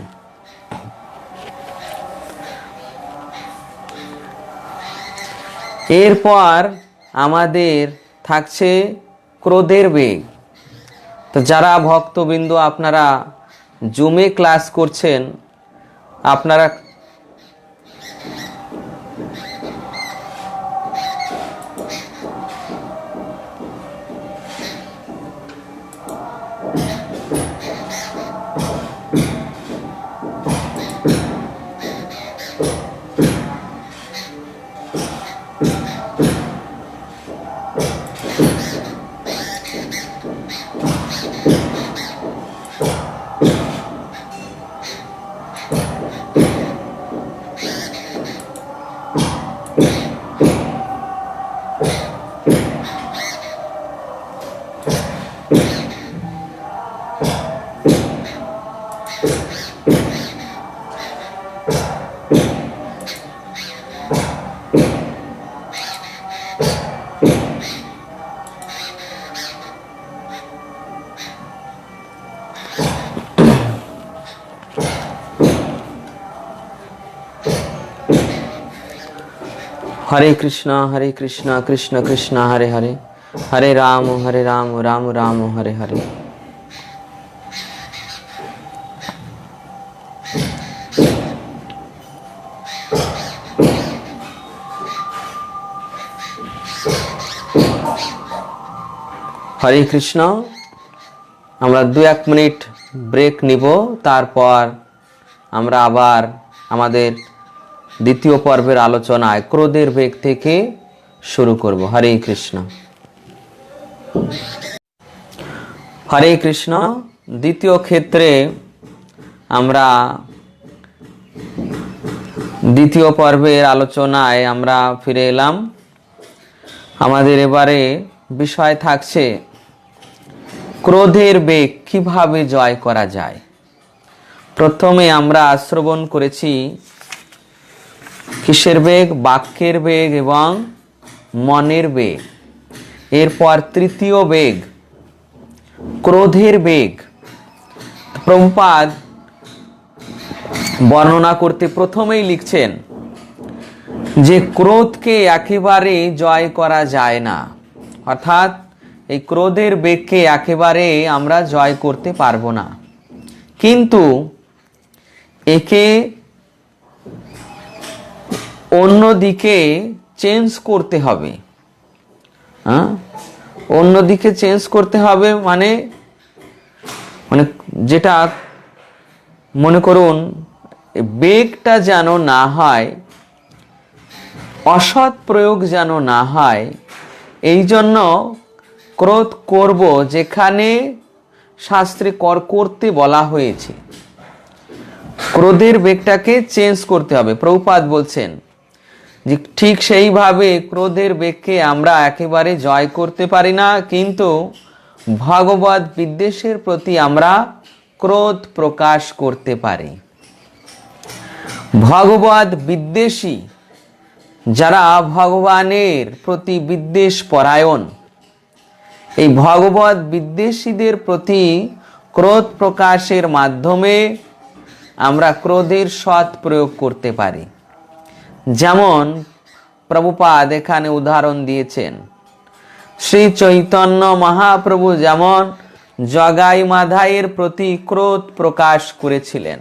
এরপর আমাদের থাকছে ক্রোধের বেগ। তো যারা ভক্তবৃন্দ আপনারা জুমে ক্লাস করছেন, আপনারা हरे कृष्णा कृष्ण कृष्ण हरे हरे, हरे राम राम राम हरे हरे। হরে কৃষ্ণ। আমরা 2-1 মিনিট ব্রেক নিব, তারপর আমরা আবার আমাদের দ্বিতীয় পর্বের আলোচনায় ক্রোধের বেগ থেকে শুরু করব। হরে কৃষ্ণ। হরে কৃষ্ণ। দ্বিতীয় ক্ষেত্রে আমরা দ্বিতীয় পর্বের আলোচনায় আমরা ফিরে এলাম। আমাদের এবারে বিষয় থাকছে ক্রোধের বেগ কিভাবে জয় করা যায়। প্রথমে আমরা শ্রবণ করেছি কিসের বেগ? বাক্যের বেগ এবং মনের বেগ। এরপর তৃতীয় বেগ ক্রোধের বেগ। প্রভুপাদ বর্ণনা করতে প্রথমেই লিখছেন যে ক্রোধকে একেবারে জয় করা যায় না, অর্থাৎ এই ক্রোধের বেগকে একেবারে আমরা জয় করতে পারবো না, কিন্তু একে অন্যদিকে চেঞ্জ করতে হবে। অন্যদিকে চেঞ্জ করতে হবে মানে যেটা মনে করুন বেগটা যেন না হয়, অসৎ প্রয়োগ যেন না হয়, এই জন্য ক্রোধ করব যেখানে শাস্ত্রে করতে বলা হয়েছে। ক্রোধের বেগটাকে চেঞ্জ করতে হবে। প্রভুপাদ বলছেন যে ঠিক সেইভাবে ক্রোধের বেগকে আমরা একেবারে জয় করতে পারি না, কিন্তু ভগবৎ বিদ্বেষের প্রতি আমরা ক্রোধ প্রকাশ করতে পারি। ভগবৎ বিদ্বেষী যারা ভগবানের প্রতি বিদ্বেষ পরায়ণ, এই ভগবৎ বিদ্বেষীদের প্রতি ক্রোধ প্রকাশের মাধ্যমে আমরা ক্রোধের সৎ প্রয়োগ করতে পারি। যেমন প্রভুপাদ এখানে উদাহরণ দিয়েছেন, শ্রী চৈতন্য মহাপ্রভু যেমন জগাই মাধাইয়ের প্রতি ক্রোধ প্রকাশ করেছিলেন,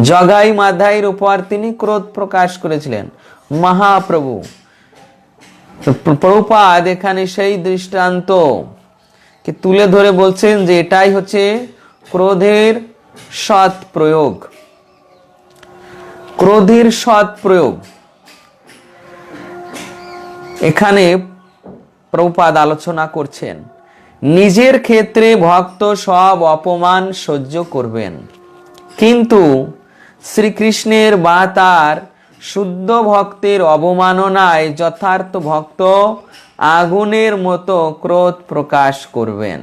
জগাই মাধাইয়ের উপর তিনি ক্রোধ প্রকাশ করেছিলেন মহাপ্রভু। প্রভুপাদ এখানে সেই দৃষ্টান্ত কে তুলে ধরে বলছেন যে এটাই হচ্ছে ক্রোধের সৎ প্রয়োগ, ক্রোধের সৎ প্রয়োগ। এখানে প্রভুপাদ আলোচনা করছেন নিজের ক্ষেত্রে ভক্ত সব অপমান সহ্য করবেন, কিন্তু শ্রীকৃষ্ণের বা তার শুদ্ধ ভক্তের অবমাননায় যথার্থ ভক্ত আগুনের মতো ক্রোধ প্রকাশ করবেন।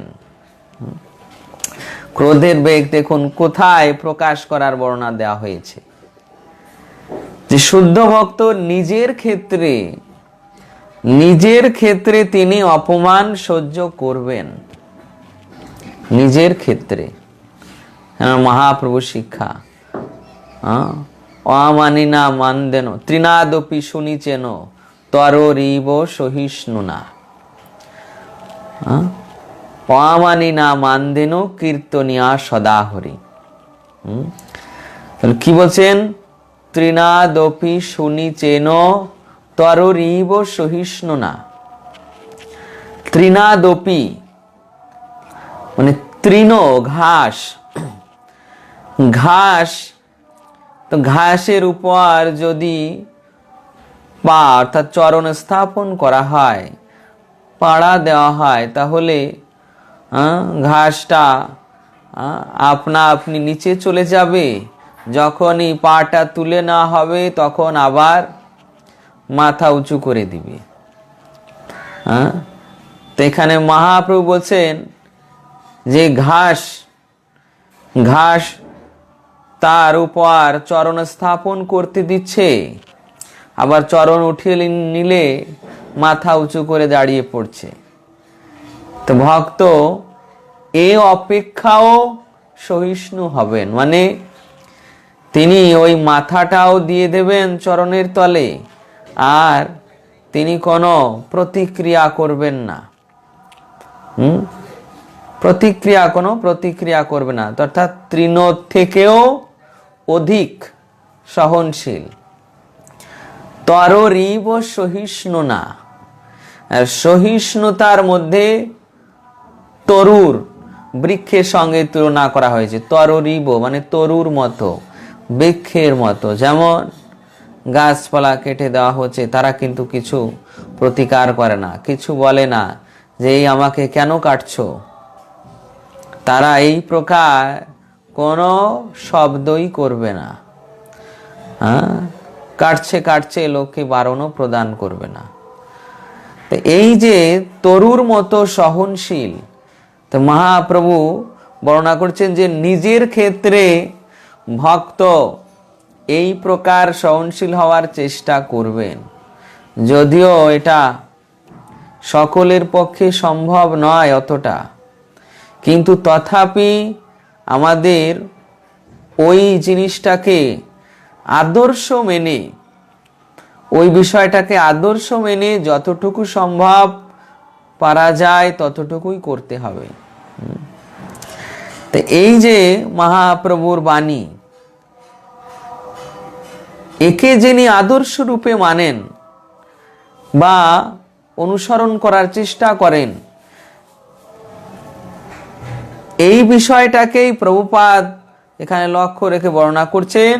ক্রোধের বেগ দেখুন কোথায় প্রকাশ করার বর্ণনা দেওয়া হয়েছে, যে শুদ্ধ ভক্ত নিজের ক্ষেত্রে তিনি অপমান সহ্য করবেন, নিজের ক্ষেত্রে। মহাপ্রভু শিক্ষা, অমানি না মানদেন তৃণাদপি শুনিচেন তররিব সহিষ্ণু না, অমানি না মানদেন কীর্তনিয়া সদাহরি। কি বলছেন? তৃণাদপি শুনিচেন তররিব সহিষ্ণু না। তৃণাদপি মানে তৃণ ঘাস, ঘাস তো ঘাসের উপর যদি পা অর্থাৎ চরণ স্থাপন করা হয়, পাড়া দেওয়া হয়, তাহলে ঘাসটা আপনা আপনি নিচে চলে যাবে। যখনই পাটা তুলে নেওয়া হবে তখন আবার মাথা উঁচু করে দিবে। তো এখানে মহাপ্রভু বলছেন যে ঘাস তার উপর চরণ স্থাপন করতে দিচ্ছে, আবার চরণ উঠিয়ে নিলে মাথা উঁচু করে দাঁড়িয়ে পড়ছে। তো ভক্ত এ অপেক্ষাও সহিষ্ণু হবেন, মানে তিনি ওই মাথাটাও দিয়ে দেবেন চরণের তলে, আর তিনি কোনো প্রতিক্রিয়া করবেন না। প্রতিক্রিয়া করবে না, অর্থাৎ তৃণ থেকেও অধিক সহনশীল। তররিব সহিষ্ণু না, আর সহিষ্ণুতার মধ্যে তরুর বৃক্ষের সঙ্গে তুলনা করা হয়েছে। তররিব মানে তরুর মতো, বৃক্ষের মতো। যেমন গাছপালা কেটে দেওয়া হচ্ছে, তারা কিন্তু কিছু প্রতিকার করে না, কিছু বলে না যে এই আমাকে কেন কাটছো। তারা এই প্রকার কোনো শব্দই করবে না, কাটছে লোককে বারণও প্রদান করবে না। তো এই যে তরুর মতো সহনশীল, তো মহাপ্রভু বর্ণনা করছেন যে নিজের ক্ষেত্রে ভক্ত এই প্রকার সহনশীল হওয়ার চেষ্টা করবেন, যদিও এটা সকলের পক্ষে সম্ভব নয় অতটা, কিন্তু তথাপি আমাদের ওই জিনিসটাকে আদর্শ মেনে, ওই বিষয়টাকে আদর্শ মেনে যতটুকু সম্ভব পারা যায় ততটুকুই করতে হবে। তো এই যে মহাপ্রভুর বাণী, একে যিনি আদর্শ রূপে মানেন বা অনুসরণ করার চেষ্টা করেন, এই বিষয়টাকেই প্রভুপাদ এখানে লক্ষ্য রেখে বর্ণনা করছেন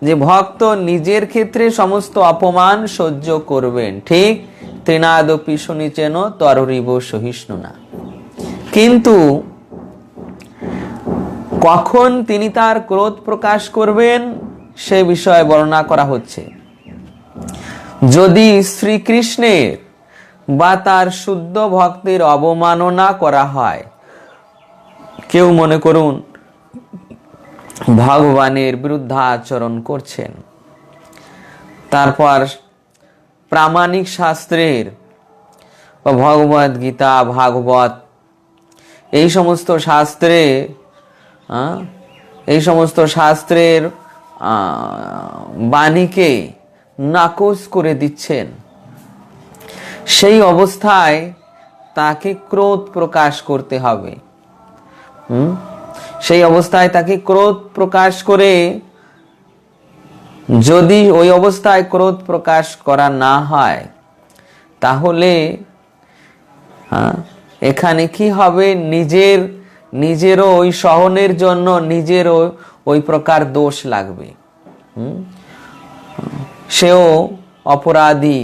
যে ভক্ত নিজের ক্ষেত্রে সমস্ত অপমান সহ্য করবেন, ঠিক তৃণাদপি শুনিচেন তররিব সহিষ্ণু না। কিন্তু কখন তিনি তার ক্রোধ প্রকাশ করবেন সে বিষয়ে বর্ণনা করা হচ্ছে। যদি শ্রীকৃষ্ণের বা তার শুদ্ধ ভক্তের অবমাননা করা হয়, কেউ মনে করুন ভগবানের বিরুদ্ধাচরণ করছেন, তারপর প্রামাণিক শাস্ত্রের বা ভগবদ গীতা ভাগবত এই সমস্ত শাস্ত্রে এই সমস্ত শাস্ত্রের বাণীকে নাকচ করে দিচ্ছেন, সেই অবস্থায় তাকে ক্রোধ প্রকাশ করতে হবে। সেই অবস্থায় তাকে ক্রোধ প্রকাশ করে, যদি ওই অবস্থায় ক্রোধ প্রকাশ করা না হয় তাহলে এখানে কি হবে, নিজেরও ওই সহনের জন্য নিজেরও ওই প্রকার দোষ লাগবে। সেও অপরাধী,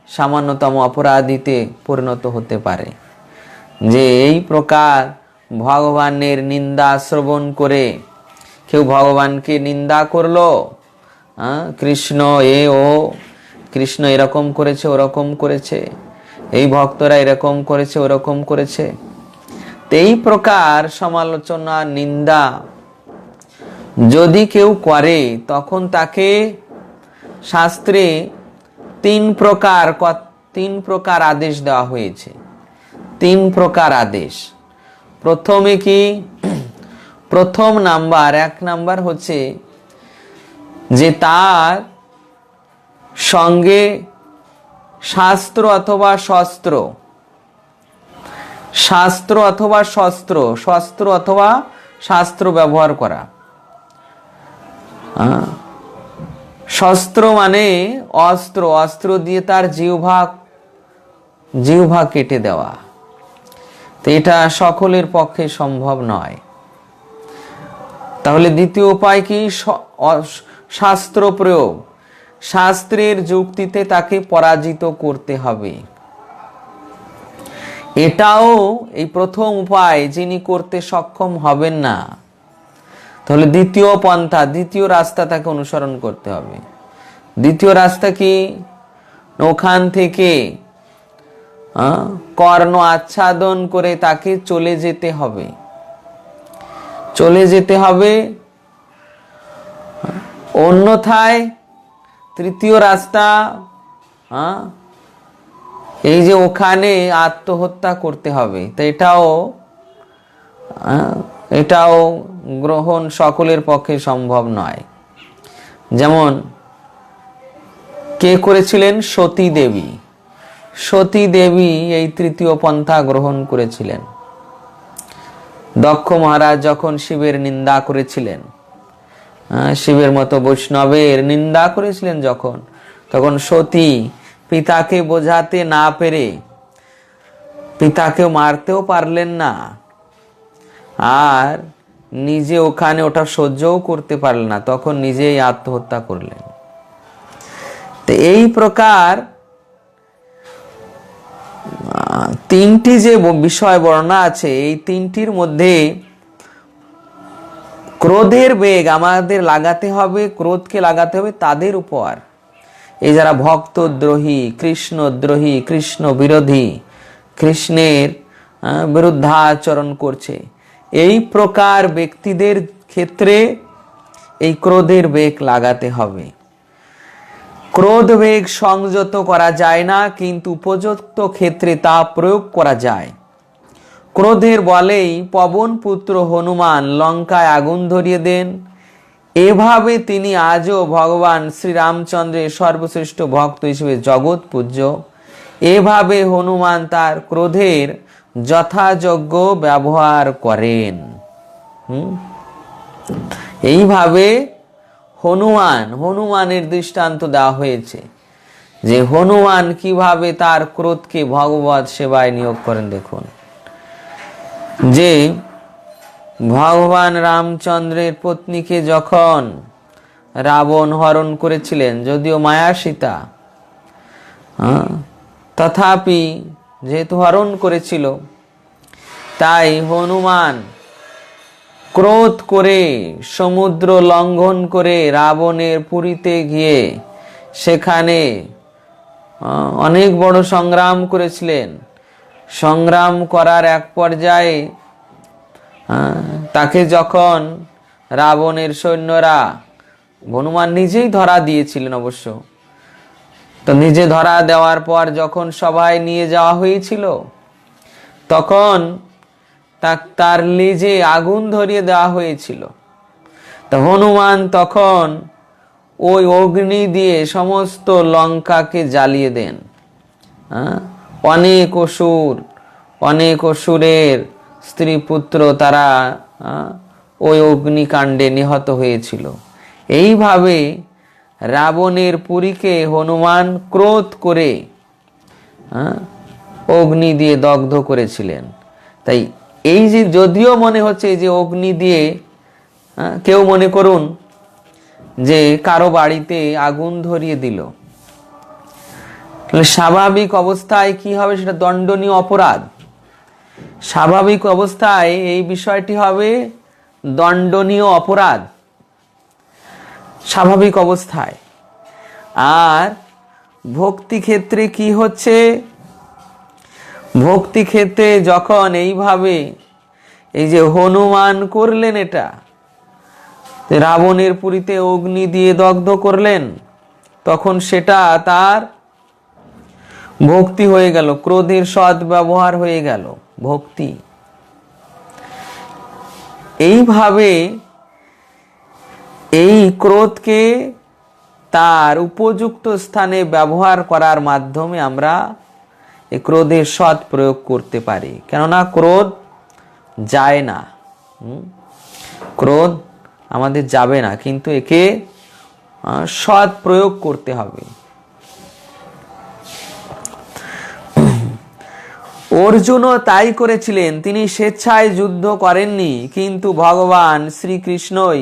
সামান্যতম অপরাধীতে পরিণত হতে পারে। যে এই প্রকার ভগবানের নিন্দা শ্রবণ করে কেউ ভগবানকে নিন্দা করলো, কৃষ্ণ কৃষ্ণ এরকম করেছে, ওরকম করেছে, এই ভক্তরা এরকম করেছে, ওরকম করেছে, এই প্রকার সমালোচনা নিন্দা যদি কেউ করে, তখন তাকে শাস্ত্রে তিন প্রকার আদেশ দেওয়া হয়েছে। তিন প্রকার আদেশ। প্রথমে কি, প্রথম নাম্বার, 1 নাম্বার হচ্ছে যে তার সঙ্গে শাস্ত্র অথবা শস্ত্র, শস্ত্র অথবা শাস্ত্র ব্যবহার করা। শস্ত্র মানে অস্ত্র, অস্ত্র দিয়ে তার জিহ্বা কেটে দেওয়া। তো এটা সকলের পক্ষে সম্ভব নয়। তাহলে দ্বিতীয় উপায় কি, শাস্ত্র প্রয়োগ, শাস্ত্রের যুক্তিতে তাকে পরাজিত করতে হবে। এটাও এই প্রথম উপায় যিনি করতে সক্ষম হবেন না, তাহলে দ্বিতীয় পন্থা, দ্বিতীয় রাস্তা তাকে অনুসরণ করতে হবে। দ্বিতীয় রাস্তা কি, ওখান থেকে কর্ণ আচ্ছাদন করে তাকে চলে যেতে হবে। অন্যথায় তৃতীয় রাস্তা, এই যে ওখানে আত্মহত্যা করতে হবে। তো এটাও গ্রহণ সকলের পক্ষে সম্ভব নয়। যেমন কে করেছিলেন, সতী দেবী এই তৃতীয় পন্থা গ্রহণ করেছিলেন। দক্ষ মহারাজ যখন শিবের নিন্দা করেছিলেন, শিবের মতো বৈষ্ণবের নিন্দা করেছিলেন তখন সতী পিতাকে বোঝাতে না পেরে, পিতাকেও মারতেও পারলেন না, আর নিজে ওখানে ওটা সহ্যও করতে পারলেন না, তখন নিজেই আত্মহত্যা করলেন। তো এই প্রকার তিনটি যে বিষয় বর্ণনা আছে, এই তিনটির মধ্যে ক্রোধের বেগ আমাদের লাগাতে হবে, ক্রোধকে লাগাতে হবে তাদের উপর, এই যারা ভক্তদ্রোহী, কৃষ্ণদ্রোহী, কৃষ্ণ বিরোধী, কৃষ্ণের বিরুদ্ধাচরণ করছে, এই প্রকার ব্যক্তিদের ক্ষেত্রে এই ক্রোধের বেগ লাগাতে হবে। ক্রোধ বেগ সংযত করা যায় না, কিন্তু উপযুক্ত ক্ষেত্রে তা প্রয়োগ করা যায়। ক্রোধের বলেই পবন পুত্র হনুমান লঙ্কায় আগুন ধরিয়ে দেন। এভাবে তিনি আজও ভগবান শ্রীরামচন্দ্রের সর্বশ্রেষ্ঠ ভক্ত হিসেবে জগৎ পূজ্য। এভাবে হনুমান তার ক্রোধের যথাযোগ্য ব্যবহার করেন। এইভাবে হনুমানের দৃষ্টান্ত দেওয়া হয়েছে যে হনুমান কিভাবে তার ক্রোধকে ভগবত সেবায় নিয়োগ করেন। দেখুন যে ভগবান রামচন্দ্রের পত্নীকে যখন রাবণ হরণ করেছিলেন, যদিও মায়া সীতা, তথাপি যেহেতু হরণ করেছিল, তাই হনুমান ক্রোধ করে সমুদ্র লঙ্ঘন করে রাবণের পুরীতে গিয়ে সেখানে অনেক বড় সংগ্রাম করেছিলেন। সংগ্রাম করার এক পর্যায়ে তাকে যখন রাবণের সৈন্যরা, হনুমান নিজেই ধরা দিয়েছিলেন অবশ্য, তো নিজে ধরা দেওয়ার পর যখন সবাই নিয়ে যাওয়া হয়েছিল, তখন তার লেজে আগুন ধরিয়ে দেওয়া হয়েছিল। তা হনুমান তখন ওই অগ্নি দিয়ে সমস্ত লঙ্কাকে জ্বালিয়ে দেন। অনেক অসুরের স্ত্রী পুত্র তারা ওই অগ্নিকাণ্ডে নিহত হয়েছিল। এইভাবে রাবণের পুরীকে হনুমান ক্রোধ করে অগ্নি দিয়ে দগ্ধ করেছিলেন। তাই এই যে যদিও মনে হচ্ছে যে অগ্নি দিয়ে কেউ মনে করুন যে কারো বাড়িতে আগুন ধরিয়ে দিল, স্বাভাবিক অবস্থায় কি হবে? সেটা দণ্ডনীয় অপরাধ। স্বাভাবিক অবস্থায় এই বিষয়টি হবে দণ্ডনীয় অপরাধ, স্বাভাবিক অবস্থায়। আর ভক্তি ক্ষেত্রে কি হচ্ছে? ভক্তি ক্ষেত্রে যখন এইভাবে এই যে হনুমান করলেন, এটা রাবণের পুরীতে অগ্নি দিয়ে দগ্ধ করলেন, তখন সেটা তার ভক্তি হয়ে গেল, ক্রোধের সৎ ব্যবহার হয়ে গেল ভক্তি। এইভাবে এই ক্রোধকে তার উপযুক্ত স্থানে ব্যবহার করার মাধ্যমে আমরা এই ক্রোধের সৎ প্রয়োগ করতে পারি। কেননা ক্রোধ যায় না, ক্রোধ আমাদের যাবে না, কিন্তু একে সৎ প্রয়োগ করতে হবে। অর্জুনও তাই করেছিলেন। তিনি স্বেচ্ছায় যুদ্ধ করেননি, কিন্তু ভগবান শ্রীকৃষ্ণই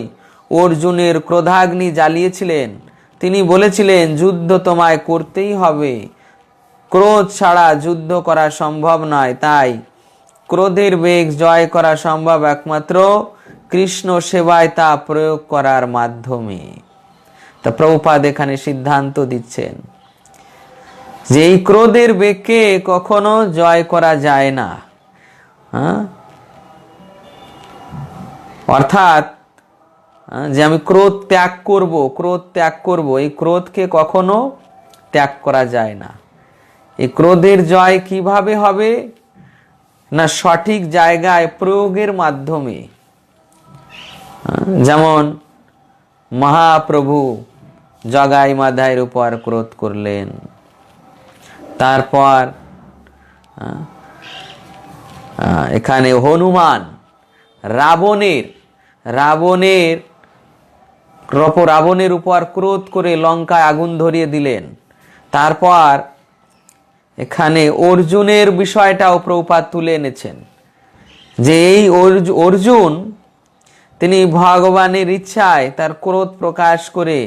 অর্জুনের ক্রোধাগ্নি জ্বালিয়েছিলেন। তিনি বলেছিলেন, যুদ্ধ তোমায় করতেই হবে, ক্রোধ ছাড়া যুদ্ধ করা সম্ভব নয়। তাই ক্রোধের বেগ জয় করা সম্ভব একমাত্র কৃষ্ণ সেবায় তা প্রয়োগ করার মাধ্যমে। তা প্রভুপাদ এখানে সিদ্ধান্ত দিচ্ছেন যে এই ক্রোধের বেগকে কখনো জয় করা যায় না। অর্থাৎ যে আমি ক্রোধ ত্যাগ করব, এই ক্রোধকে কখনো ত্যাগ করা যায় না। এই ক্রোধের জয় কিভাবে হবে? না সঠিক জায়গায় প্রয়োগের মাধ্যমে। যেমন মহাপ্রভু জগাই মাধাইয়ের উপর ক্রোধ করলেন, তারপর এখানে হনুমান রাবণের উপর ক্রোধ করে লঙ্কায় আগুন ধরিয়ে দিলেন। তারপর এখানে অর্জুনের বিষয়টাও প্রভুপাদ তুলে এনেছেন যে এই অর্জুন তিনি ভগবানের ইচ্ছায় তার ক্রোধ প্রকাশ করে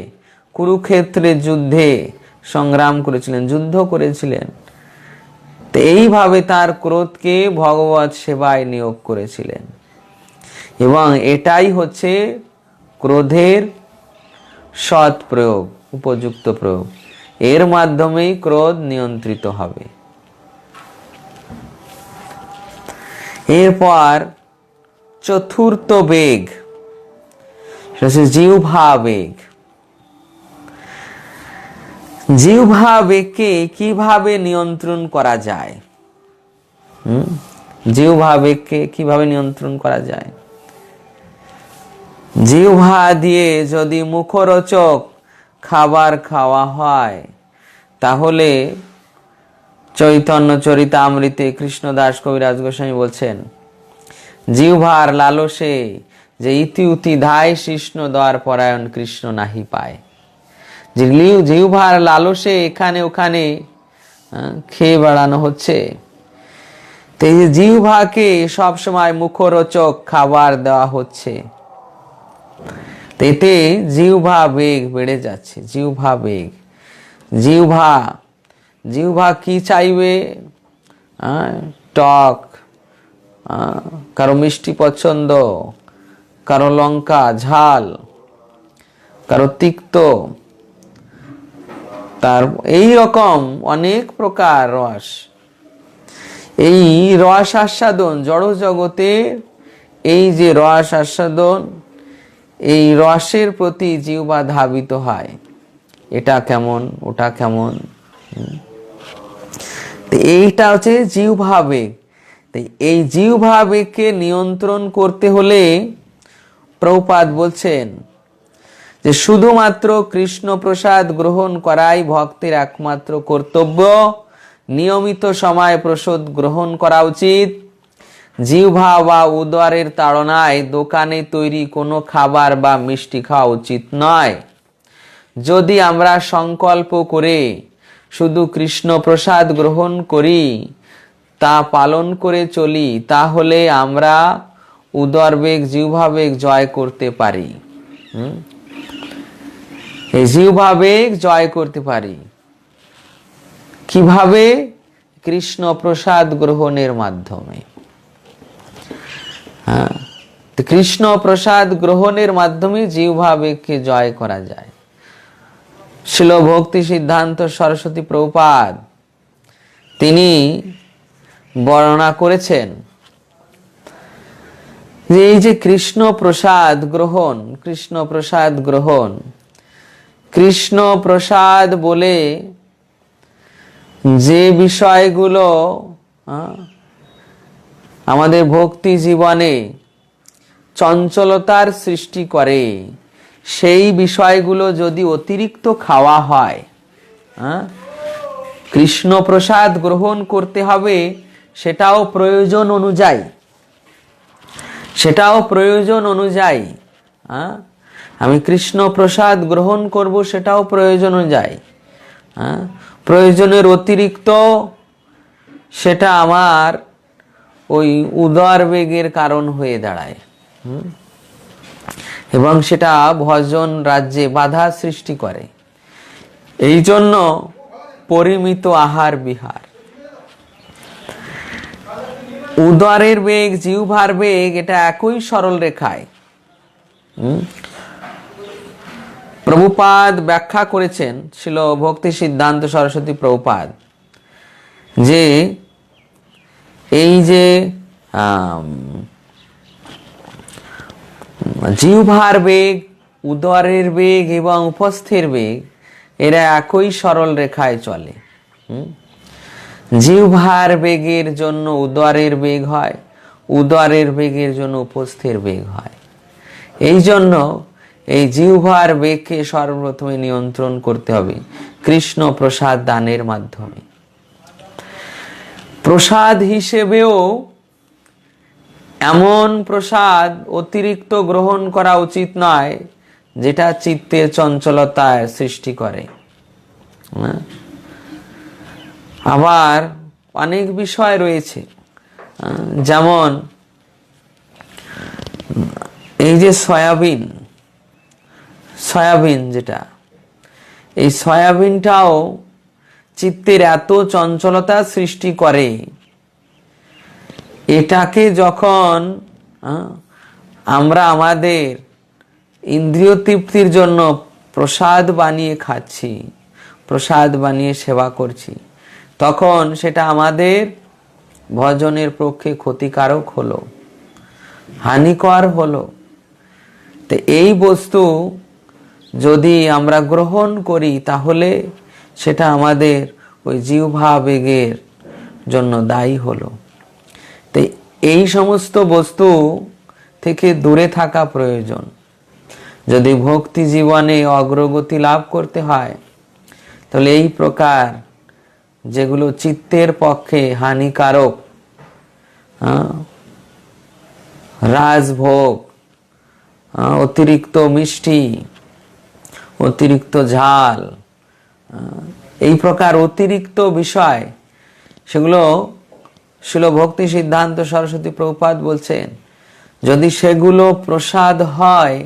কুরুক্ষেত্রের যুদ্ধে সংগ্রাম করেছিলেন, যুদ্ধ করেছিলেন। তো এইভাবে তার ক্রোধকে ভগবত সেবায় নিয়োগ করেছিলেন, এবং এটাই হচ্ছে ক্রোধের সৎ প্রয়োগ, উপযুক্ত প্রয়োগ। এর মাধ্যমেই ক্রোধ নিয়ন্ত্রিত হবে। এরপর চতুর্থ বেগ, সেটা হচ্ছে জিহ্বা বেগ। জিহ্বা বেগকে কিভাবে নিয়ন্ত্রণ করা যায়? জিহ্বা বেগকে কিভাবে নিয়ন্ত্রণ করা যায়? জিহ্বা দিয়ে যদি মুখরোচক খাবার খাওয়া হয়, তাহলে চৈতন্য চরিতামৃতে কৃষ্ণদাস কবিরাজ গোস্বামী বলছেন, জিহ্বার লালসে যে ইতি উতি ধায় কৃষ্ণ দ্বার পরায়ণ কৃষ্ণ নাহি পায়। যে জিহ্বার লালসে এখানে ওখানে খেয়ে বেড়ানো হচ্ছে। তো এই যে জিহ্বাকে সবসময় মুখরোচক খাবার দেওয়া হচ্ছে, এতে জিহ্বা বেগ বেড়ে যাচ্ছে। জিহ্বা বেগ, জিহ্বা কি চাইবে? টক, কারো মিষ্টি পছন্দ, কারো লঙ্কা ঝাল, কারো তিক্ত, তার এই রকম অনেক প্রকার রস। এই রস আস্বাদন জড় জগতে, এই যে রস আস্বাদন, এই রসের প্রতি জিহ্বা ধাবিত হয়, এটা কেমন ওটা কেমন। এইটা হচ্ছে জিহ্বা বেগ। এই জিহ্বা আবেগকে নিয়ন্ত্রণ করতে হলে প্রভুপাদ বলছেন যে শুধুমাত্র কৃষ্ণ প্রসাদ গ্রহণ করাই ভক্তের একমাত্র কর্তব্য। নিয়মিত সময় প্রসাদ গ্রহণ করা উচিত। জিহ্বা বা উদরের তাড়নায় দোকানে তৈরি কোনো খাবার বা মিষ্টি খাওয়া উচিত নয়। যদি আমরা সংকল্প করে শুধু কৃষ্ণ প্রসাদ গ্রহণ করি, তা পালন করে চলি, তাহলে আমরা উদরবেগ জিহ্বাবেগ জয় করতে পারি। এই জিহ্বাবেগ জয় করতে পারি কিভাবে? কৃষ্ণ প্রসাদ গ্রহণের মাধ্যমে। কৃষ্ণ প্রসাদ গ্রহণের মাধ্যমে জিহ্বাবেগকে জয় করা যায়। শ্রীল ভক্তি সিদ্ধান্ত সরস্বতী প্রভুপাদ তিনি বর্ণনা করেছেন যে এই যে কৃষ্ণ প্রসাদ গ্রহণ, কৃষ্ণ প্রসাদ গ্রহণ, কৃষ্ণ প্রসাদ বলে যে বিষয়গুলো আমাদের ভক্তি জীবনে চঞ্চলতার সৃষ্টি করে, সেই বিষয়গুলো যদি অতিরিক্ত খাওয়া হয়, কৃষ্ণ প্রসাদ গ্রহণ করতে হবে, সেটাও প্রয়োজন অনুযায়ী, সেটাও প্রয়োজন অনুযায়ী। আমি কৃষ্ণ প্রসাদ গ্রহণ করব, সেটাও প্রয়োজন অনুযায়ী। প্রয়োজনের অতিরিক্ত সেটা আমার ওই উদর বেগের কারণ হয়ে দাঁড়ায় এবং সেটা ভজন রাজ্যে বাধা সৃষ্টি করে। এই জন্য পরিমিত আহার বিহার। উদরের বেগ জিহ্বার বেগ এটা একই সরল রেখায়। প্রভুপাদ ব্যাখ্যা করেছেন, ছিল ভক্তি সিদ্ধান্ত সরস্বতী প্রভুপাদ, যে এই যে জিহ্বার বেগ, উদরের বেগ এবং উপস্থের বেগ এরা একই সরল রেখায় চলে। জিহ্বার বেগের জন্য উদরের বেগ হয়, উদরের বেগের জন্য উপস্থের বেগ হয়। এই জন্য এই জিহ্বার বেগকে সর্বপ্রথমে নিয়ন্ত্রণ করতে হবে কৃষ্ণ প্রসাদ দানের মাধ্যমে। প্রসাদ হিসেবেও এমন প্রসাদ অতিরিক্ত গ্রহণ করা উচিত নয় যেটা চিত্তের চঞ্চলতায় সৃষ্টি করে। আবার অনেক বিষয় রয়েছে, যেমন এই যে সয়াবিন, সয়াবিন যেটা, এই সয়াবিনটাও চিত্তের এত চঞ্চলতা সৃষ্টি করে, এটাকে যখন আমরা আমাদের ইন্দ্রিয় তৃপ্তির জন্য প্রসাদ বানিয়ে খাচ্ছি, প্রসাদ বানিয়ে সেবা করছি, তখন সেটা আমাদের ভজনের পক্ষে ক্ষতিকারক হলো, হানিকর হলো। তো এই বস্তু যদি আমরা গ্রহণ করি, তাহলে সেটা আমাদের ওই জিহ্বা বেগের জন্য দায়ী হলো। তো এই সমস্ত বস্তু থেকে দূরে থাকা প্রয়োজন। যদি ভক্তি জীবনে অগ্রগতি লাভ করতে হয়, তাহলে এই প্রকার যেগুলো চিত্তের পক্ষে হানিকারক, রাজভোগ, অতিরিক্ত মিষ্টি, অতিরিক্ত ঝাল, এই প্রকার অতিরিক্ত বিষয়, সেগুলো ছিল ভক্তি সিদ্ধান্ত সরস্বতী প্রভুপাদ বলছেন, যদি সেগুলো প্রসাদ হয়,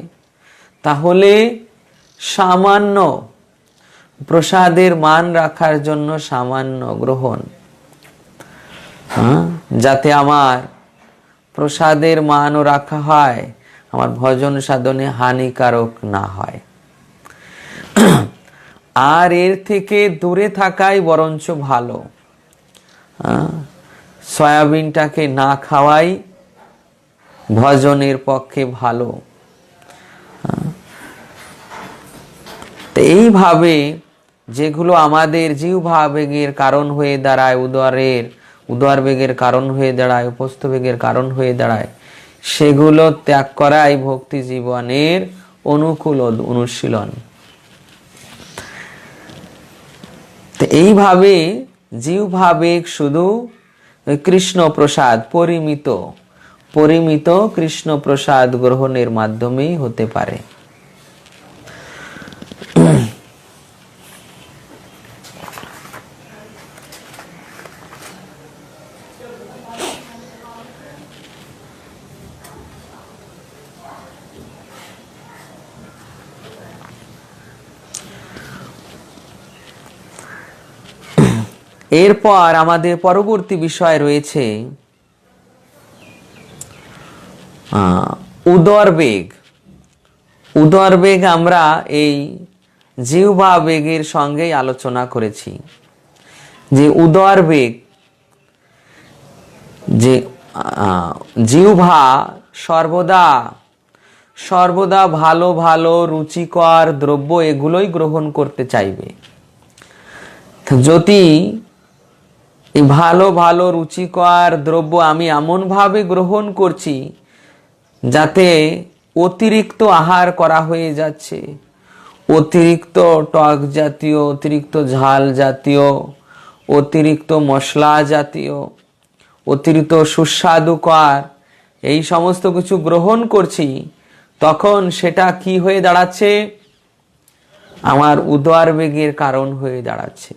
তাহলে সামান্য প্রসাদের মান রাখার জন্য সামান্য গ্রহণ, যাতে আমার প্রসাদের মানও রাখা হয়, আমার ভজন সাধনে হানিকারক না হয়। আর এর থেকে দূরে থাকাই বরঞ্চ ভালো। সয়াবিনটাকে না খাওয়াই ভজনের পক্ষে ভালো। তো এইভাবে যেগুলো আমাদের জিহ্বা বেগের কারণ হয়ে দাঁড়ায়, উদর বেগের কারণ হয়ে দাঁড়ায়, উপস্থ বেগের কারণ হয়ে দাঁড়ায়, সেগুলো ত্যাগ করাই ভক্তি জীবনের অনুকূল অনুশীলন। তো এইভাবে জিহ্বাবেগ শুধু কৃষ্ণ প্রসাদ, পরিমিত কৃষ্ণ প্রসাদ গ্রহণের মাধ্যমেই হতে পারে। এরপর আমাদের পরবর্তী বিষয় রয়েছে উদরবেগ। উদরবেগ আমরা এই জিহ্বা বেগের সঙ্গেই আলোচনা করেছি যে উদরবেগ, যে জিহ্বা সর্বদা ভালো ভালো রুচিকর দ্রব্য এগুলোই গ্রহণ করতে চাইবে। যদি এই ভালো ভালো রুচিকর দ্রব্য আমি এমন ভাবে গ্রহণ করছি যাতে অতিরিক্ত আহার করা হয়ে যাচ্ছে, অতিরিক্ত টক জাতীয়, অতিরিক্ত ঝাল জাতীয়, অতিরিক্ত মশলা জাতীয়, অতিরিক্ত সুস্বাদুকর এই সমস্ত কিছু গ্রহণ করছি, তখন সেটা কি হয়ে দাঁড়াচ্ছে? আমার উদরবেগের কারণ হয়ে দাঁড়াচ্ছে।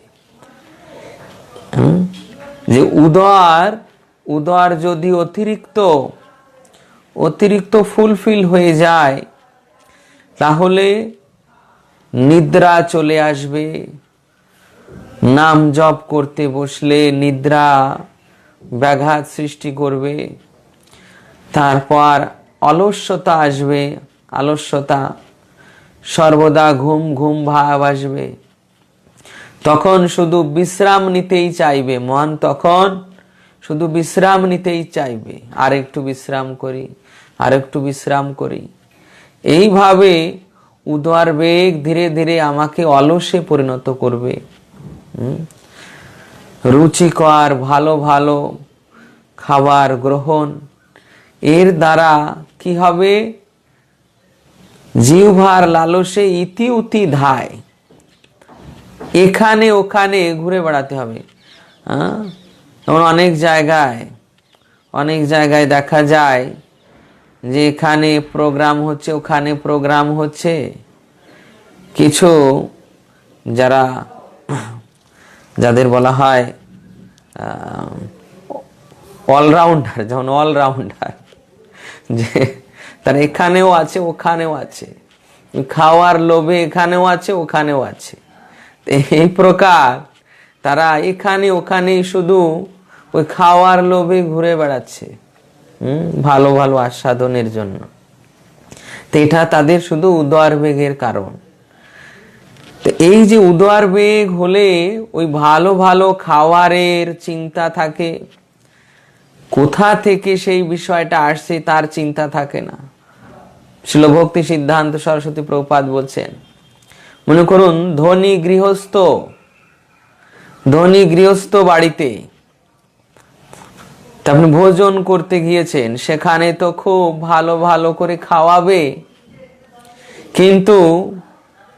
যে উদর যদি অতিরিক্ত ফুলফিল হয়ে যায়, তাহলে নিদ্রা চলে আসবে। নাম জপ করতে বসলে নিদ্রা ব্যাঘাত সৃষ্টি করবে। তারপর অলস্যতা আসবে, আলস্যতা, সর্বদা ঘুম ঘুম ভাব আসবে। তখন শুধু বিশ্রাম নিতেই চাইবে মন, তখন শুধু বিশ্রাম নিতেই চাইবে, আর একটু বিশ্রাম করি, আর একটু বিশ্রাম করি। এইভাবে উদরবেগ ধীরে ধীরে আমাকে অলসে পরিণত করবে। রুচিকর ভালো ভালো খাবার গ্রহণ এর দ্বারা কি হবে? জিহ্বার লালসে ইতি উতি ধায়, এখানে ওখানে ঘুরে বেড়াতে হবে। যেমন অনেক জায়গায় দেখা যায় যে এখানে প্রোগ্রাম হচ্ছে, ওখানে প্রোগ্রাম হচ্ছে। কিছু যাদের বলা হয় অলরাউন্ডার, যেমন অলরাউন্ডার, যে তারা এখানেও আছে ওখানেও আছে, খাওয়ার লোভে এখানেও আছে ওখানেও আছে। এই প্রকার তারা এখানে ওখানে শুধু ওই খাওয়ার লোভে ঘুরে বেড়াচ্ছে, ভালো ভালো আস্বাদনের জন্য। তো এটা তাদের শুধু উদরবেগের কারণ। তো এই যে উদরবেগ হলে ওই ভালো ভালো খাওয়ারের চিন্তা থাকে, কোথা থেকে সেই বিষয়টা আসছে তার চিন্তা থাকে না। শ্রীল ভক্তি সিদ্ধান্ত সরস্বতী প্রভুপাদ বলছেন, মনে করুন ধনী গৃহস্থ বাড়িতে আপনি ভোজন করতে গিয়েছেন, সেখানে তো খুব ভালো ভালো করে খাওয়াবে, কিন্তু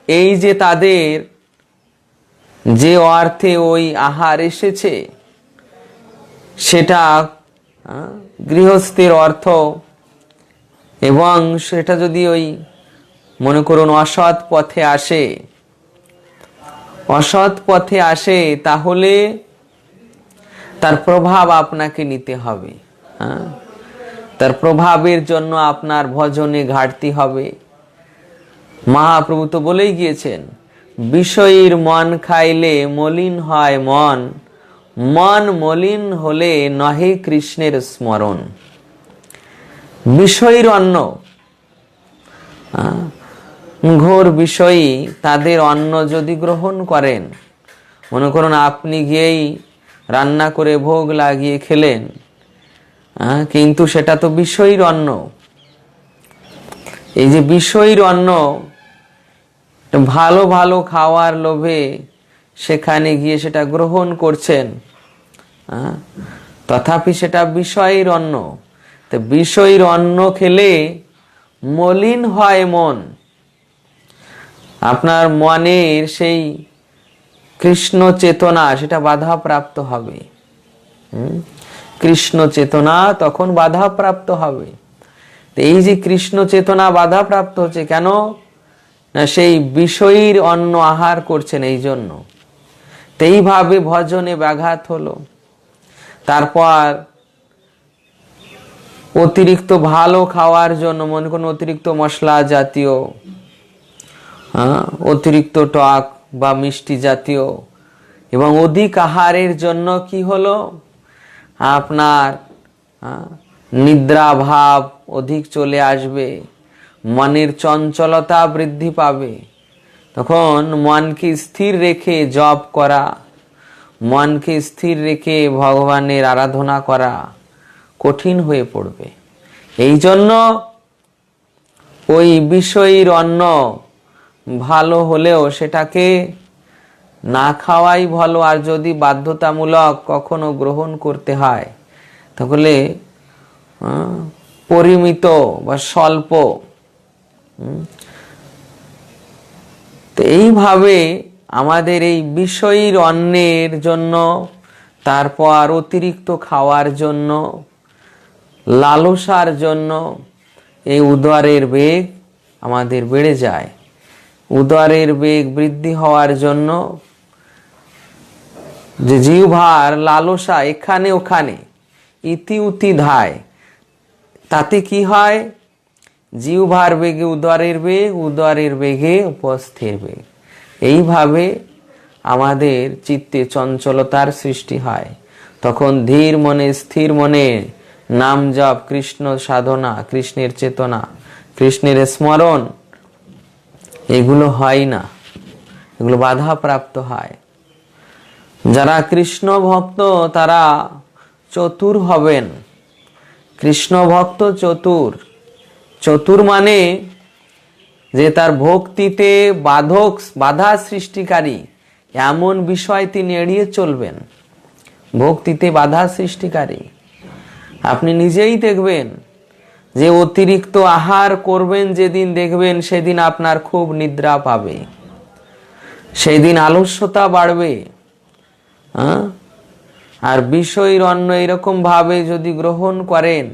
এই যে তাদের যে অর্থে ওই আহার এসেছে সেটা গৃহস্থের অর্থ, এবং সেটা যদি ওই মনে করুন অসৎ পথে আসে, তাহলে তার প্রভাব আপনাকে নিতে হবে। তার প্রভাবের জন্য আপনার ভজনে ঘাটতি হবে। মহাপ্রভু তো বলেই গিয়েছেন, বিষয়ীর মন খাইলে মলিন হয় মন, মন মলিন হলে নহে কৃষ্ণের স্মরণ। বিষয়ীর অন্ন, ঘোর বিষয়ী তাদের অন্ন যদি গ্রহণ করেন, মনে করুন আপনি গিয়েই রান্না করে ভোগ লাগিয়ে খেলেন, কিন্তু সেটা তো বিষয়ীর অন্ন। এই যে বিষয়ীর অন্ন, ভালো ভালো খাওয়ার লোভে সেখানে গিয়ে সেটা গ্রহণ করছেন, তথাপি সেটা বিষয়ের অন্ন। তো বিষয়ের অন্ন খেলে মলিন হয় মন, আপনার মনের সেই কৃষ্ণ চেতনা সেটা বাধাপ্রাপ্ত হবে। কৃষ্ণ চেতনা তখন বাধাপ্রাপ্ত হবে। তো এই যে কৃষ্ণ চেতনা বাধাপ্রাপ্ত হচ্ছে কেন, না সেই বিষয়ের অন্ন আহার করছেন এই জন্য। তো এইভাবে ভজনে ব্যাঘাত হলো। তারপর অতিরিক্ত ভালো খাওয়ার জন্য, মনে করুন অতিরিক্ত মশলা জাতীয়, অতিরিক্ত টক বা মিষ্টি জাতীয় এবং অধিক আহারের জন্য কি হলো, আপনার নিদ্রা ভাব অধিক চলে আসবে, মনের চঞ্চলতা বৃদ্ধি পাবে। তখন মনকে স্থির রেখে জপ করা, মনকে স্থির রেখে ভগবানের আরাধনা করা কঠিন হয়ে পড়বে। এই জন্য ওই বিষয়ের অন্ন ভালো হলেও সেটাকে না খাওয়াই ভালো। আর যদি বাধ্যতামূলক কখনো গ্রহণ করতে হয় তাহলে পরিমিত বা স্বল্প। তো এইভাবে আমাদের এই বিষয়ের অন্নের জন্য, তারপর অতিরিক্ত খাওয়ার জন্য, লালসার জন্য এই উদরের বেগ আমাদের বেড়ে যায়। উদরের বেগ বৃদ্ধি হওয়ার জন্য যে জিহ্বার লালসা এখানে ওখানে ইতি উতি ধায়, তাতে কি হয়, জিহ্বার বেগে উদরের বেগ, উদরের বেগে উপস্থির বেগ। এইভাবে আমাদের চিত্তে চঞ্চলতার সৃষ্টি হয়। তখন ধীর মনে স্থির মনে নাম জপ, কৃষ্ণ সাধনা, কৃষ্ণের চেতনা, কৃষ্ণের স্মরণ এগুলো হয় না, এগুলো বাধাপ্রাপ্ত হয়। যারা কৃষ্ণ ভক্ত তারা চতুর হবেন। কৃষ্ণ ভক্ত চতুর। চতুর মানে যে তার ভক্তিতে বাধা সৃষ্টিকারী এমন বিষয় তিনি এড়িয়ে চলবেন। ভক্তিতে বাধা সৃষ্টিকারী আপনি নিজেই দেখবেন যে অতিরিক্ত আহার করবেন যেদিন, দেখবেন সেদিন আপনার খুব নিদ্রা পাবে, সেই দিন আলস্যতা বাড়বে। আর বিষয়ের অন্ন এরকম ভাবে যদি গ্রহণ করেন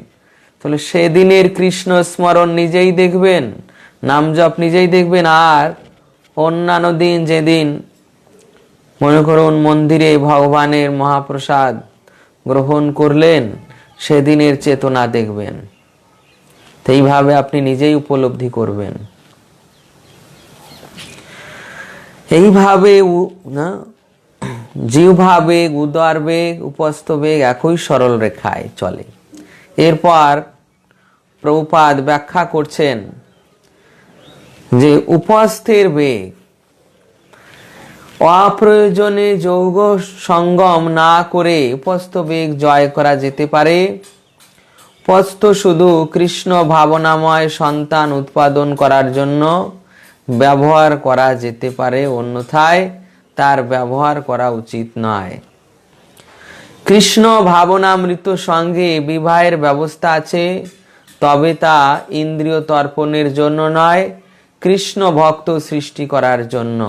তাহলে সেদিনের কৃষ্ণ স্মরণ নিজেই দেখবেন, নাম জপ নিজেই দেখবেন। আর অন্যান্য দিন যেদিন মনে করুন মন্দিরে ভগবানের মহাপ্রসাদ গ্রহণ করলেন সেদিনের চেতনা দেখবেন। এইভাবে আপনি নিজেই উপলব্ধি করবেন। এইভাবে জিহ্বা বেগ, উদর বেগ, উপস্থ বেগ একই সরল রেখায় চলে। এরপর প্রভুপাদ ব্যাখ্যা করছেন যে উপস্থের বেগ অপ্রয়োজনে যৌগ সঙ্গম না করে উপস্থ বেগ জয় করা যেতে পারে। উপস্থ শুধু কৃষ্ণ ভাবনাময় সন্তান উৎপাদন করার জন্য ব্যবহার করা যেতে পারে, অন্যথায় তার ব্যবহার করা উচিত নয়। কৃষ্ণ ভাবনামৃত সঙ্গে বিবাহের ব্যবস্থা আছে, তবে তা ইন্দ্রিয় তর্পণের জন্য নয়, কৃষ্ণ ভক্ত সৃষ্টি করার জন্য।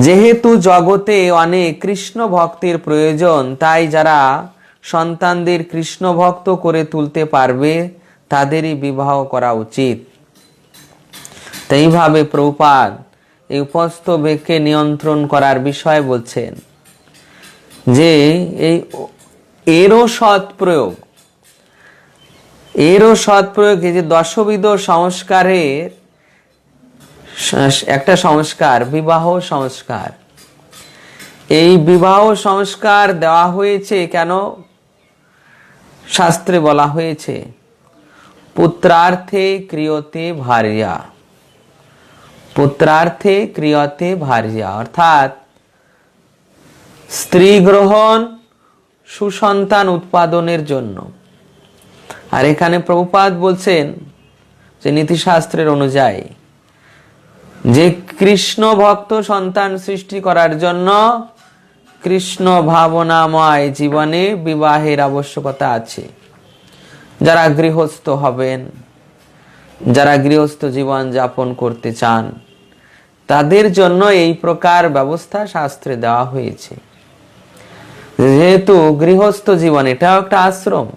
যেহেতু জগতে অনেক কৃষ্ণ ভক্তের প্রয়োজন, তাই যারা সন্তানদের কৃষ্ণ ভক্ত করে তুলতে পারবে তাদেরই বিবাহ করা উচিত। এইভাবে প্রভুপাদ এই উপস্থ বেগকে নিয়ন্ত্রণ করার বিষয় বলছেন যে এরও সৎ প্রয়োগ, এই যে দশবিধ সংস্কারের একটা সংস্কার বিবাহ সংস্কার। এই বিবাহ সংস্কার দেওয়া হয়েছে কেন? শাস্ত্রে বলা হয়েছে পুত্রার্থে ক্রিয়তে ভার্যা, পুত্রার্থে ক্রিয়তে ভার্যা, অর্থাৎ স্ত্রী গ্রহণ সুসন্তান উৎপাদনের জন্য। আর এখানে প্রভুপাদ বলছেন যে নীতিশাস্ত্রের অনুযায়ী যে কৃষ্ণ ভক্ত সন্তান সৃষ্টি করার জন্য কৃষ্ণ ভাবনাময় জীবনে বিবাহের আবশ্যকতা আছে। যারা গৃহস্থ হবেন, যারা গৃহস্থ জীবন যাপন করতে চান, তাদের জন্য এই প্রকার ব্যবস্থা শাস্ত্রে দেওয়া হয়েছে। যেহেতু গৃহস্থ জীবন এটাও একটা আশ্রম,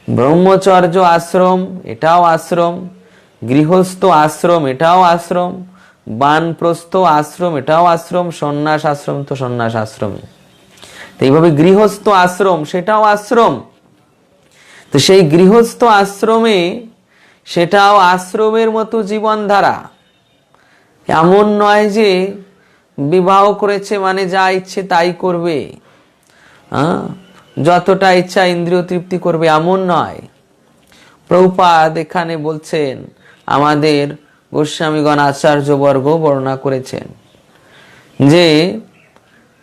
ব্রহ্মচর্য আশ্রম এটাও আশ্রম, গৃহস্থ আশ্রম এটাও আশ্রম, বানপ্রস্থ আশ্রম এটাও আশ্রম, সন্ন্যাস আশ্রম তো সন্ন্যাস আশ্রম, তো এইভাবে গৃহস্থ আশ্রম সেটাও আশ্রম। তো সেই গৃহস্থ আশ্রমে সেটাও আশ্রমের মতো জীবনধারা। এমন নয় যে বিবাহ করেছে মানে যা ইচ্ছে তাই করবে, যতটা ইচ্ছা ইন্দ্রিয় তৃপ্তি করবে, এমন নয়। প্রভুপাদ এখানে বলছেন, আমাদের গোস্বামীগণ আচার্যবর্গ বর্ণনা করেছেন যে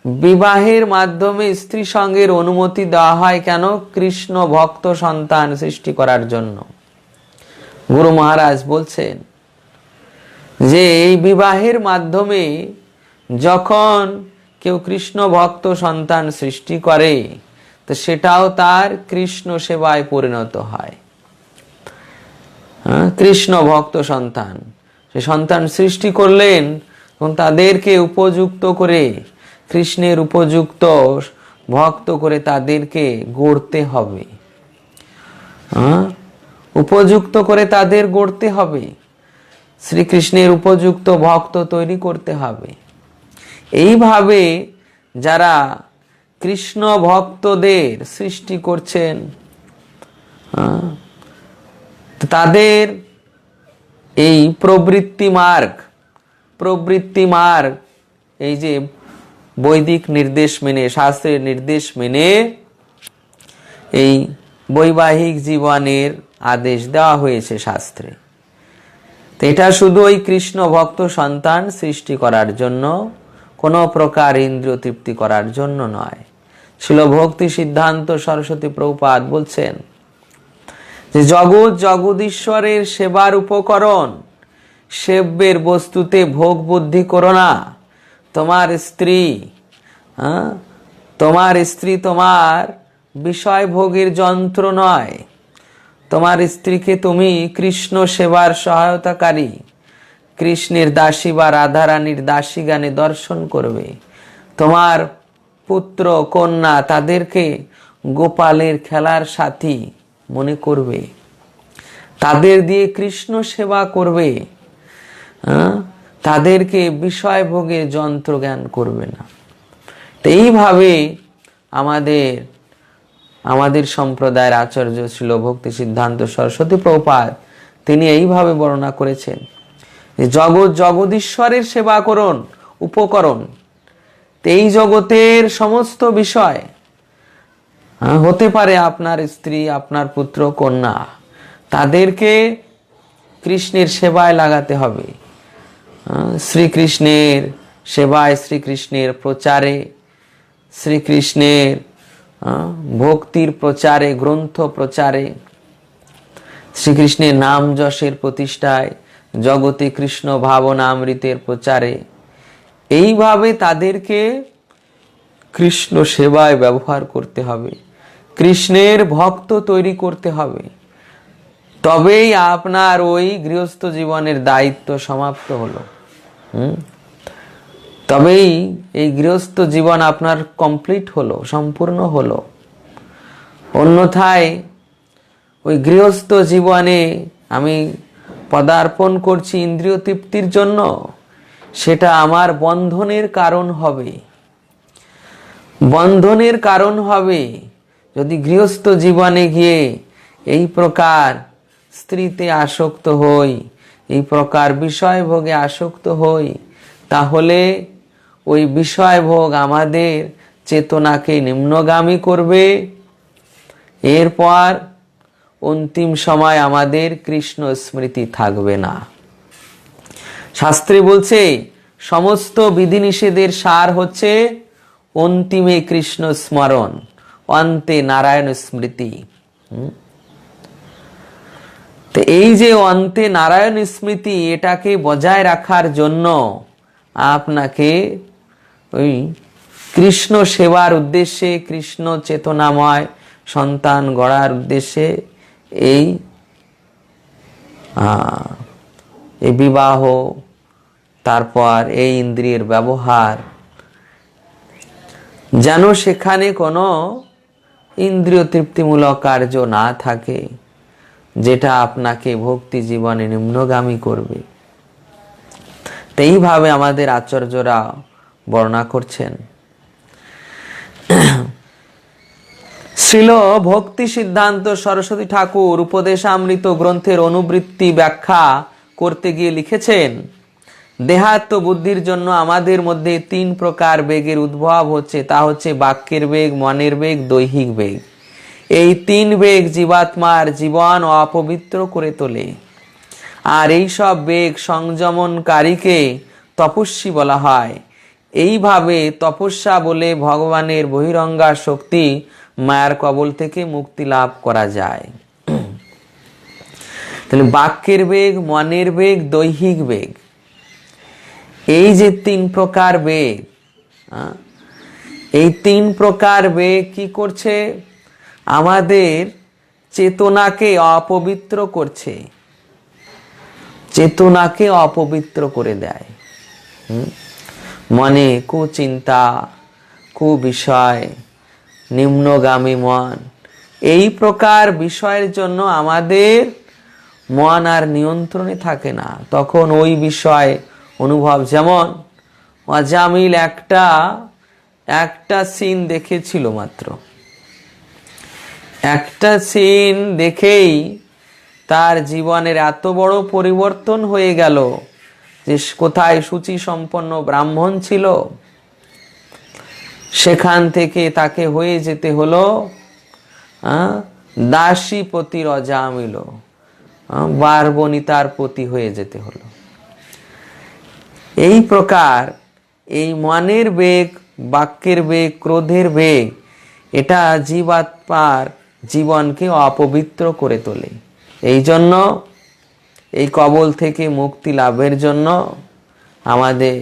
বিবাহের মাধ্যমে স্ত্রী সঙ্গের অনুমতি দেওয়া হয় কেন? কৃষ্ণ ভক্ত সন্তান সৃষ্টি করার জন্য। গুরু মহারাজ বলছেন যে এই বিবাহের মাধ্যমে যখন কেউ কৃষ্ণ ভক্ত সন্তান সৃষ্টি করে, তো সেটাও তার কৃষ্ণ সেবায় পরিণত হয়। কৃষ্ণ ভক্ত সন্তান, সে সন্তান সৃষ্টি করলেন এবং তাদেরকে উপযুক্ত করে, কৃষ্ণের উপযুক্ত ভক্ত করে তাদেরকে গড়তে হবে, উপযুক্ত করে তাদের গড়তে হবে, শ্রীকৃষ্ণের উপযুক্ত ভক্ত তৈরি করতে হবে। এইভাবে যারা কৃষ্ণ ভক্তদের সৃষ্টি করছেন, তাদের এই প্রবৃত্তি মার্গ এই যে বৈদিক নির্দেশ মেনে, শাস্ত্রের নির্দেশ মেনে এই বৈবাহিক জীবনের আদেশ দেওয়া হয়েছে শাস্ত্রে। তো এটা শুধু ওই কৃষ্ণ ভক্ত সন্তান সৃষ্টি করার জন্য, কোনো প্রকার ইন্দ্রিয় তৃপ্তি করার জন্য নয়। ছিল ভক্তি সিদ্ধান্ত সরস্বতী প্রভুপাদ বলছেন যে জগদীশ্বরের সেবার উপকরণ, সেব্যের বস্তুতে ভোগ বুদ্ধি করো না। তোমার স্ত্রী তোমার বিষয় ভোগের যন্ত্র নয়। তোমার স্ত্রীকে তুমি কৃষ্ণ সেবার সহায়তাকারী, কৃষ্ণের দাসী বা রাধারানীর দাসী গানে দর্শন করবে। তোমার পুত্র কন্যা তাদেরকে গোপালের খেলার সাথী মনে করবে, তাদের দিয়ে কৃষ্ণ সেবা করবে, তাদেরকে বিষয় ভোগের যন্ত্র জ্ঞান করবে না। তো এইভাবে আমাদের সম্প্রদায়ের আচার্য ছিল ভক্তি সিদ্ধান্ত সরস্বতী প্রভুপাদ, তিনি এইভাবে বর্ণনা করেছেন যে জগদীশ্বরের সেবা করুন উপকরণ। এই জগতের সমস্ত বিষয় হতে পারে আপনার স্ত্রী, আপনার পুত্র কন্যা, তাদেরকে কৃষ্ণের সেবায় লাগাতে হবে। শ্রীকৃষ্ণের সেবায়, শ্রীকৃষ্ণের প্রচারে, শ্রীকৃষ্ণের ভক্তির প্রচারে, গ্রন্থ প্রচারে, শ্রীকৃষ্ণের নাম যশের প্রতিষ্ঠায়, জগতে কৃষ্ণ ভাবনামৃতের প্রচারে, এইভাবে তাদেরকে কৃষ্ণ সেবায় ব্যবহার করতে হবে, কৃষ্ণের ভক্ত তৈরি করতে হবে। তবেই আপনার ওই গৃহস্থ জীবনের দায়িত্ব সমাপ্ত হলো। তবেই এই গৃহস্থ জীবন আপনার কমপ্লিট হলো, সম্পূর্ণ হলো। অন্যথায় ওই গৃহস্থ জীবনে আমি পদার্পণ করছি ইন্দ্রিয় তৃপ্তির জন্য, সেটা আমার বন্ধনের কারণ হবে। বন্ধনের কারণ হবে যদি গৃহস্থ জীবনে গিয়ে এই প্রকার স্ত্রীতে আসক্ত হই, এই প্রকার বিষয় ভোগে আসক্ত হই, তাহলে ওই বিষয় ভোগ আমাদের চেতনাকে নিম্নগামী করবে। এরপর অন্তিম সময় আমাদের কৃষ্ণ স্মৃতি থাকবে না। শাস্ত্রে বলছে সমস্ত বিধিনিষেধের সার হচ্ছে অন্তিমে কৃষ্ণ স্মরণ, অন্তে নারায়ণ স্মৃতি। তো এই যে অন্তে নারায়ণ স্মৃতি, এটাকে বজায় রাখার জন্য আপনাকে ওই কৃষ্ণ সেবার উদ্দেশ্যে, কৃষ্ণ চেতনাময় সন্তান গড়ার উদ্দেশ্যে এই বিবাহ, তারপর এই ইন্দ্রিয়ের ব্যবহার, যেন সেখানে কোনো ইন্দ্রিয় তৃপ্তিমূলক কার্য না থাকে, যেটা আপনাকে ভক্তি জীবনে নিম্নগামী করবে। তো এইভাবে আমাদের আচার্যরা বর্ণনা করছেন। শ্রীল ভক্তি সিদ্ধান্ত সরস্বতী ঠাকুর উপদেশামৃত গ্রন্থের অনুবৃত্তি ব্যাখ্যা করতে গিয়ে লিখেছেন, দেহাত্ম বুদ্ধির জন্য আমাদের মধ্যে 3 প্রকার বেগের উদ্ভব হচ্ছে। তা হচ্ছে বাক্যের বেগ, মনের বেগ, দৈহিক বেগ। এই 3 বেগ জীবাত্মার জীবন অপবিত্র করে তোলে। আর এই সব বেগ সংযমনকারীকে তপস্বী বলা হয়। এইভাবে তপস্যা বলে ভগবানের বহিরঙ্গা শক্তি মায়ার কবল থেকে মুক্তি লাভ করা যায়। তাহলে বাক্যের বেগ, মনের বেগ, দৈহিক বেগ, এই যে 3 প্রকার বেগ, এই 3 প্রকার বেগ কি করছে? আমাদের চেতনাকে অপবিত্র করছে, চেতনাকে অপবিত্র করে দেয়। মনে কুচিন্তা, কুবিষয়, নিম্নগামী মন, এই প্রকার বিষয়ের জন্য আমাদের মন আর নিয়ন্ত্রণে থাকে না। তখন ওই বিষয় অনুভব, যেমন অজামিল একটা সিন দেখেছিল, মাত্র একটা সিন দেখেই তার জীবনের এত বড় পরিবর্তন হয়ে গেল যে কোথায় শুচি সম্পন্ন ব্রাহ্মণ ছিল, সেখান থেকে তাকে হয়ে যেতে হলো দাসীপতির অজামিল, বারবনিতার পতি হয়ে যেতে হলো। এই প্রকার এই মনের বেগ, বাক্যের বেগ, ক্রোধের বেগ, এটা জীবাত্মার জীবনকে অপবিত্র করে তোলে। এই জন্য এই কবল থেকে মুক্তি লাভের জন্য আমাদের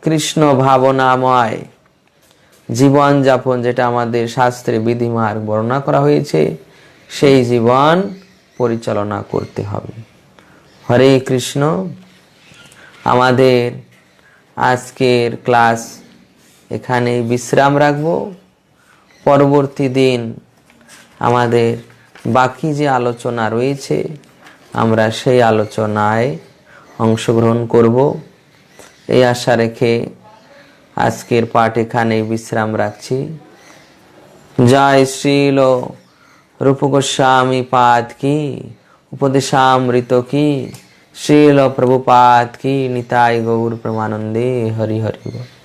কৃষ্ণ ভাবনাময় জীবন যাপন, যেটা আমাদের শাস্ত্রে বিধিমার্গ বর্ণনা করা হয়েছে, সেই জীবন পরিচালনা করতে হবে। হরে কৃষ্ণ। আমাদের আজকের ক্লাস এখানে বিশ্রাম রাখব। পরবর্তী দিন আমাদের বাকি যে আলোচনা রয়েছে, আমরা সেই আলোচনায় অংশগ্রহণ করব, এই আশা রেখে আজকের পাঠ এখানে বিশ্রাম রাখছি। জয় শ্রীল रूप गोस्वामी पाद की, उपदेशामृत की, श्रील प्रभुपाद की, निताय गौर प्रेमानंदे। हरि हरि बोल।